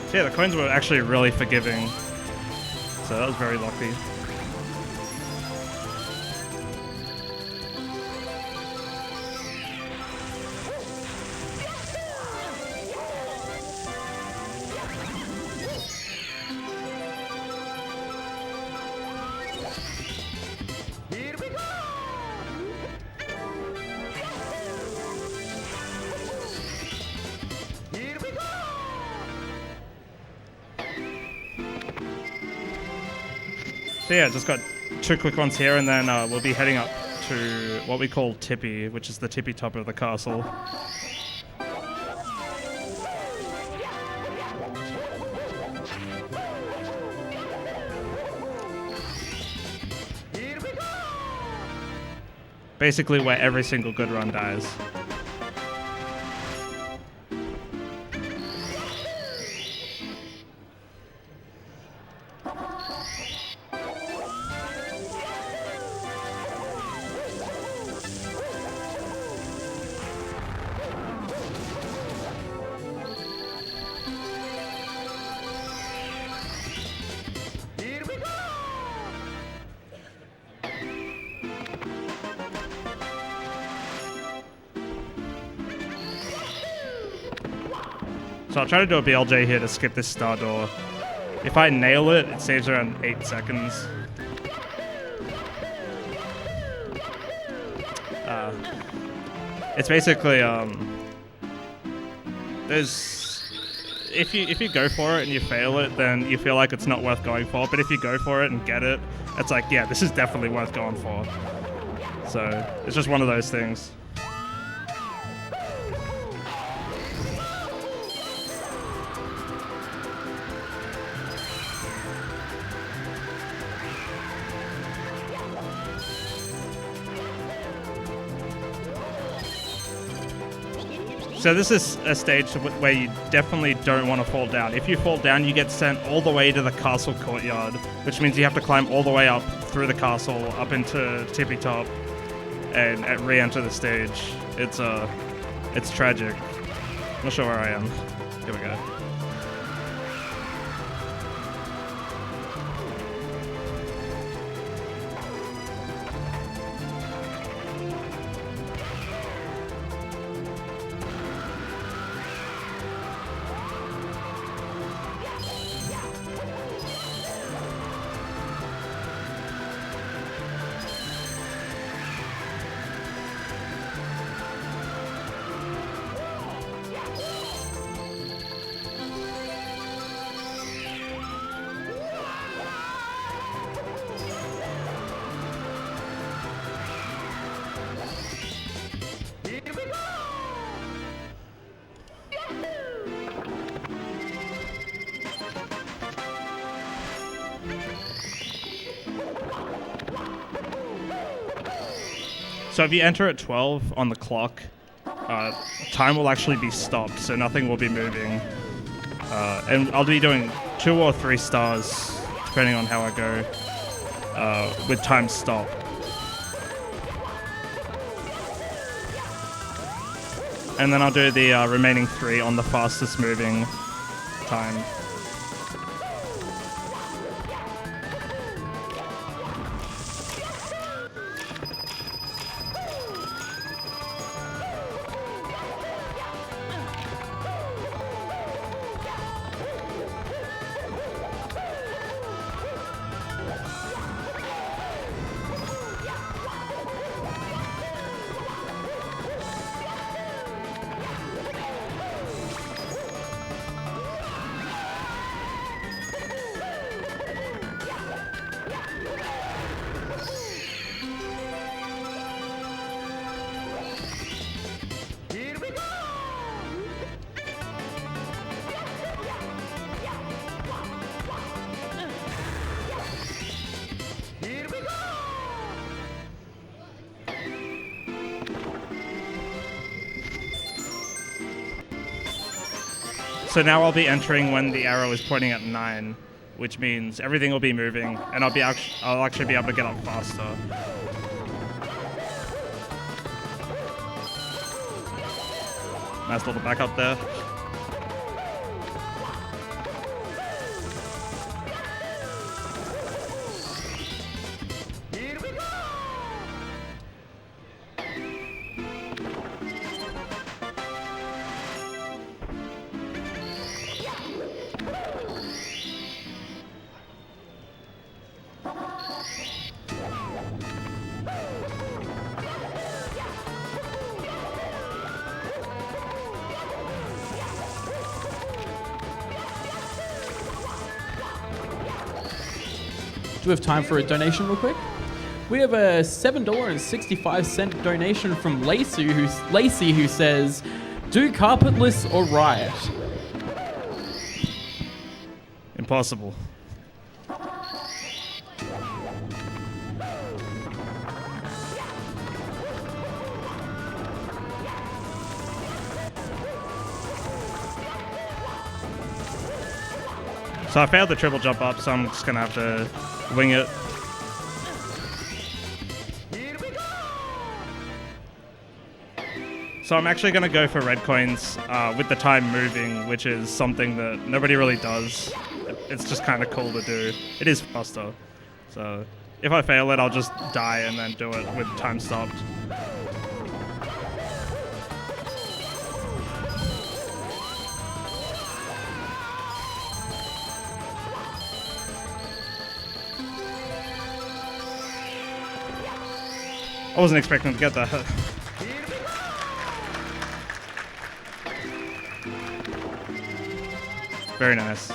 So yeah, the coins were actually really forgiving. So that was very lucky. Here we go! Here we go! So yeah, just got 2 quick ones here, and then we'll be heading up to what we call Tippy, which is the tippy top of the castle. Here we go! Basically where every single good run dies. Here we go! So I'll try to do a BLJ here to skip this star door. If I nail it, it saves around 8 seconds. It's basically if you go for it and you fail it, then you feel like it's not worth going for. But if you go for it and get it, it's like, yeah, this is definitely worth going for. So it's just one of those things. So this is a stage where you definitely don't want to fall down. If you fall down, you get sent all the way to the castle courtyard, which means you have to climb all the way up through the castle, up into Tippy Top, and re-enter the stage. It's tragic. I'm not sure where I am. Here we go. Here we go! So if you enter at 12 on the clock, time will actually be stopped, so nothing will be moving. And I'll be doing 2 or 3 stars, depending on how I go, with time stop. And then I'll do the remaining 3 on the fastest moving time. Here we go! Here we go! So now I'll be entering when the arrow is pointing at 9, which means everything will be moving, and I'll actually be able to get up faster. Nice little backup there. Here we go! Do we have time for a donation real quick? We have a $7.65 donation from Lacey who says, do carpetless or riot? Impossible. So I failed the triple jump up, so I'm just gonna have to wing it. Here we go! So I'm actually gonna go for red coins with the time moving, which is something that nobody really does. It's just kind of cool to do. It is faster. So if I fail it, I'll just die and then do it with time stopped. I wasn't expecting to get that. Very nice.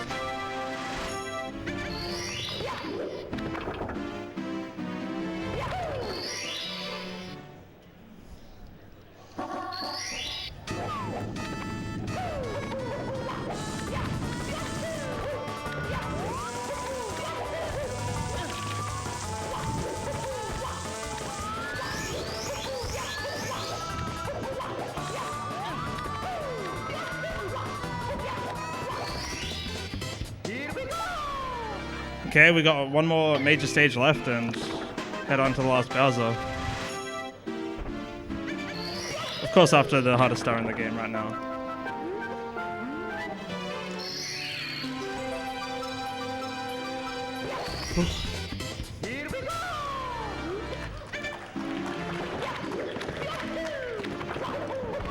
Okay, we got one more major stage left and head on to the last Bowser. Of course, after the hardest star in the game right now. Here we go!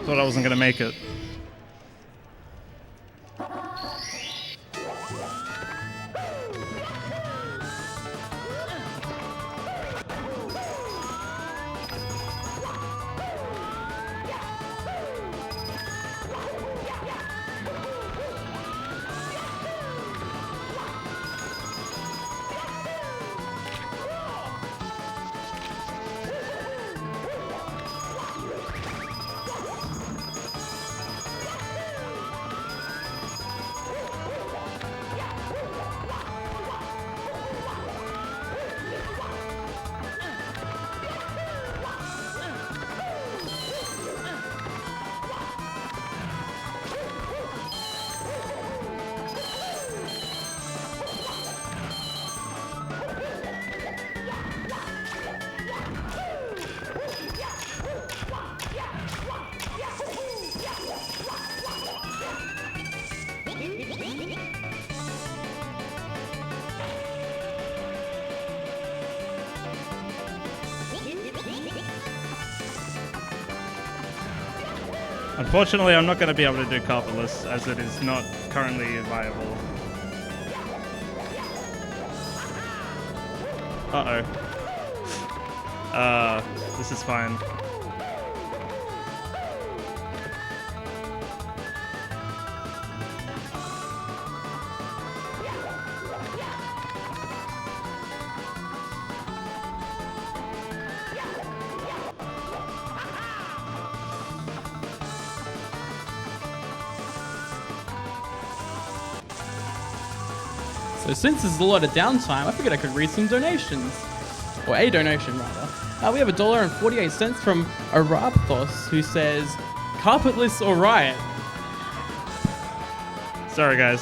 Thought I wasn't gonna make it. Unfortunately, I'm not going to be able to do carpetless as it is not currently viable. Uh-oh. This is fine. So since there's a lot of downtime, I figured I could read some donations. Or a donation, rather. We have $1.48 from Arapthos, who says, carpetless or riot? Sorry, guys.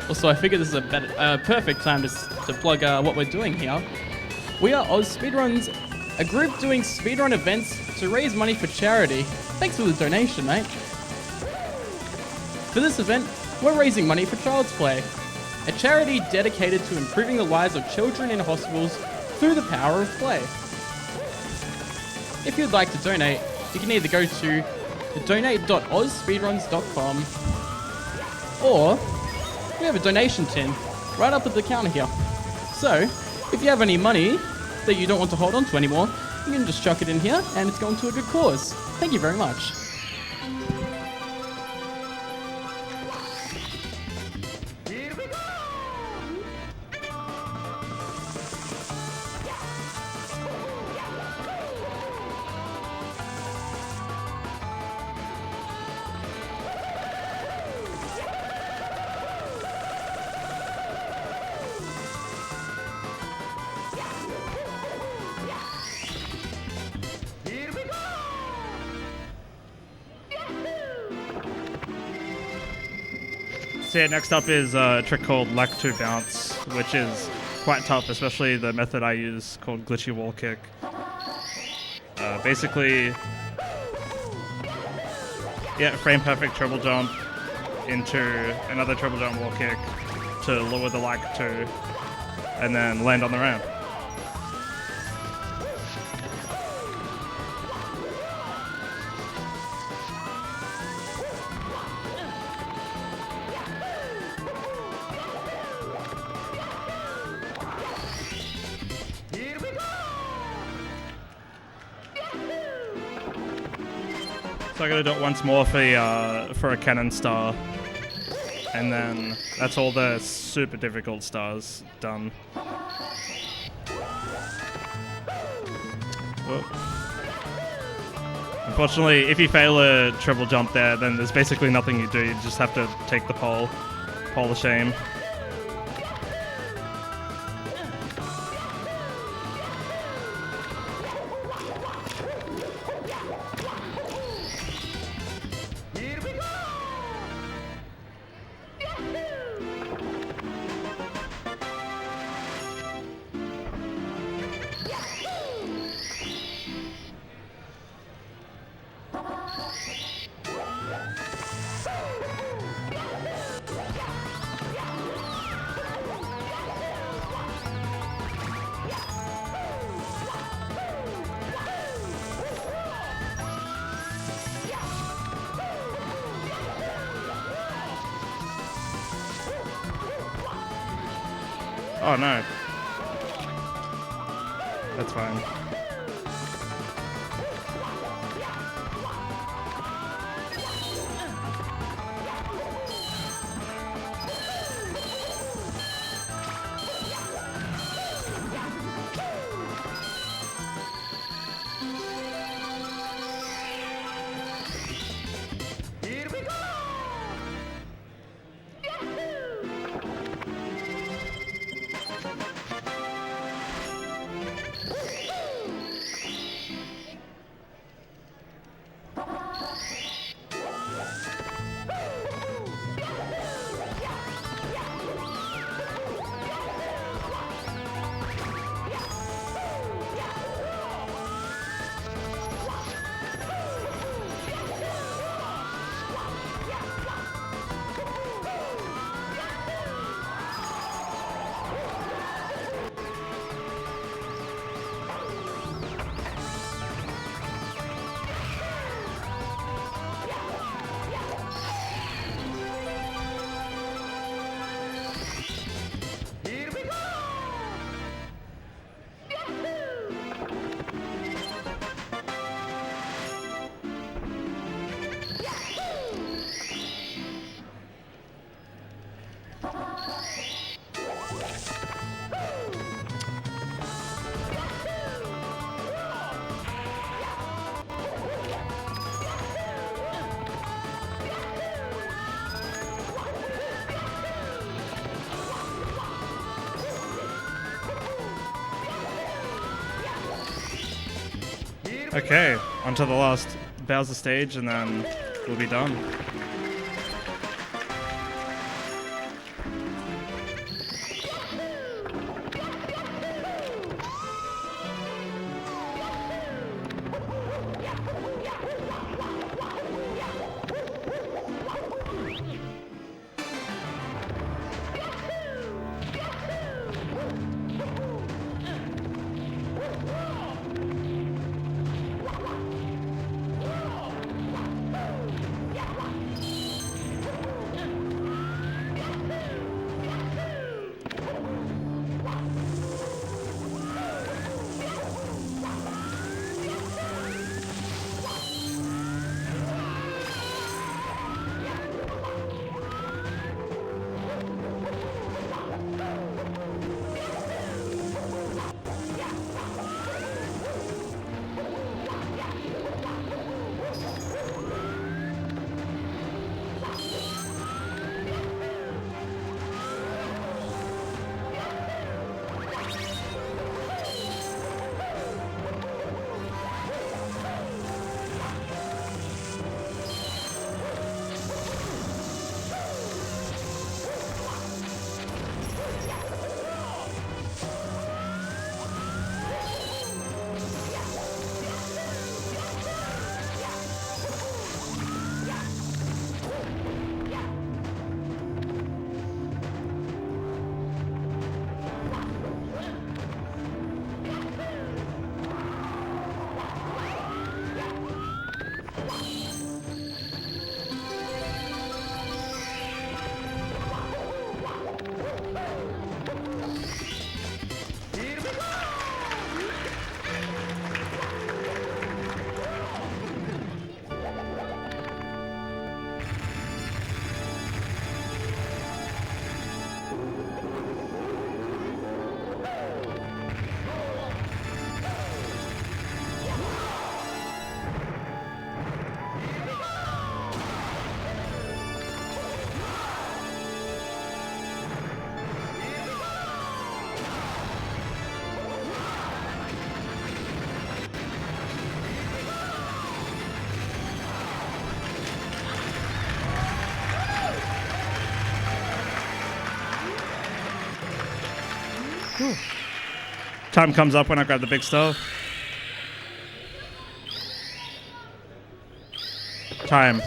Also, I figured this is a perfect time to plug what we're doing here. We are Oz Speedruns, a group doing speedrun events to raise money for charity. Thanks for the donation, mate. For this event, we're raising money for Child's Play, a charity dedicated to improving the lives of children in hospitals through the power of play. If you'd like to donate, you can either go to donate.ozspeedruns.com or we have a donation tin right up at the counter here. So, if you have any money that you don't want to hold on to anymore, you can just chuck it in here and it's going to a good cause. Thank you very much. Here we go! Here we go! So yeah, next up is a trick called Lack 2 Bounce, which is quite tough, especially the method I use called Glitchy Wall Kick. Basically, yeah, frame perfect triple jump into another triple jump wall kick to lower the Lack 2 and then land on the ramp. Here we go! So I gotta do it once more for a cannon star, and then that's all the super difficult stars done. Whoa. Unfortunately, if you fail a triple jump there, then there's basically nothing you do. You just have to take the pole of shame. Here we go! Oh no. That's fine. Here we go! Okay, onto the last Bowser stage, and then we'll be done. Time comes up when I grab the big stuff. Time.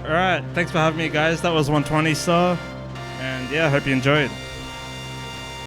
Alright, thanks for having me, guys. That was 120 star. And yeah, hope you enjoyed.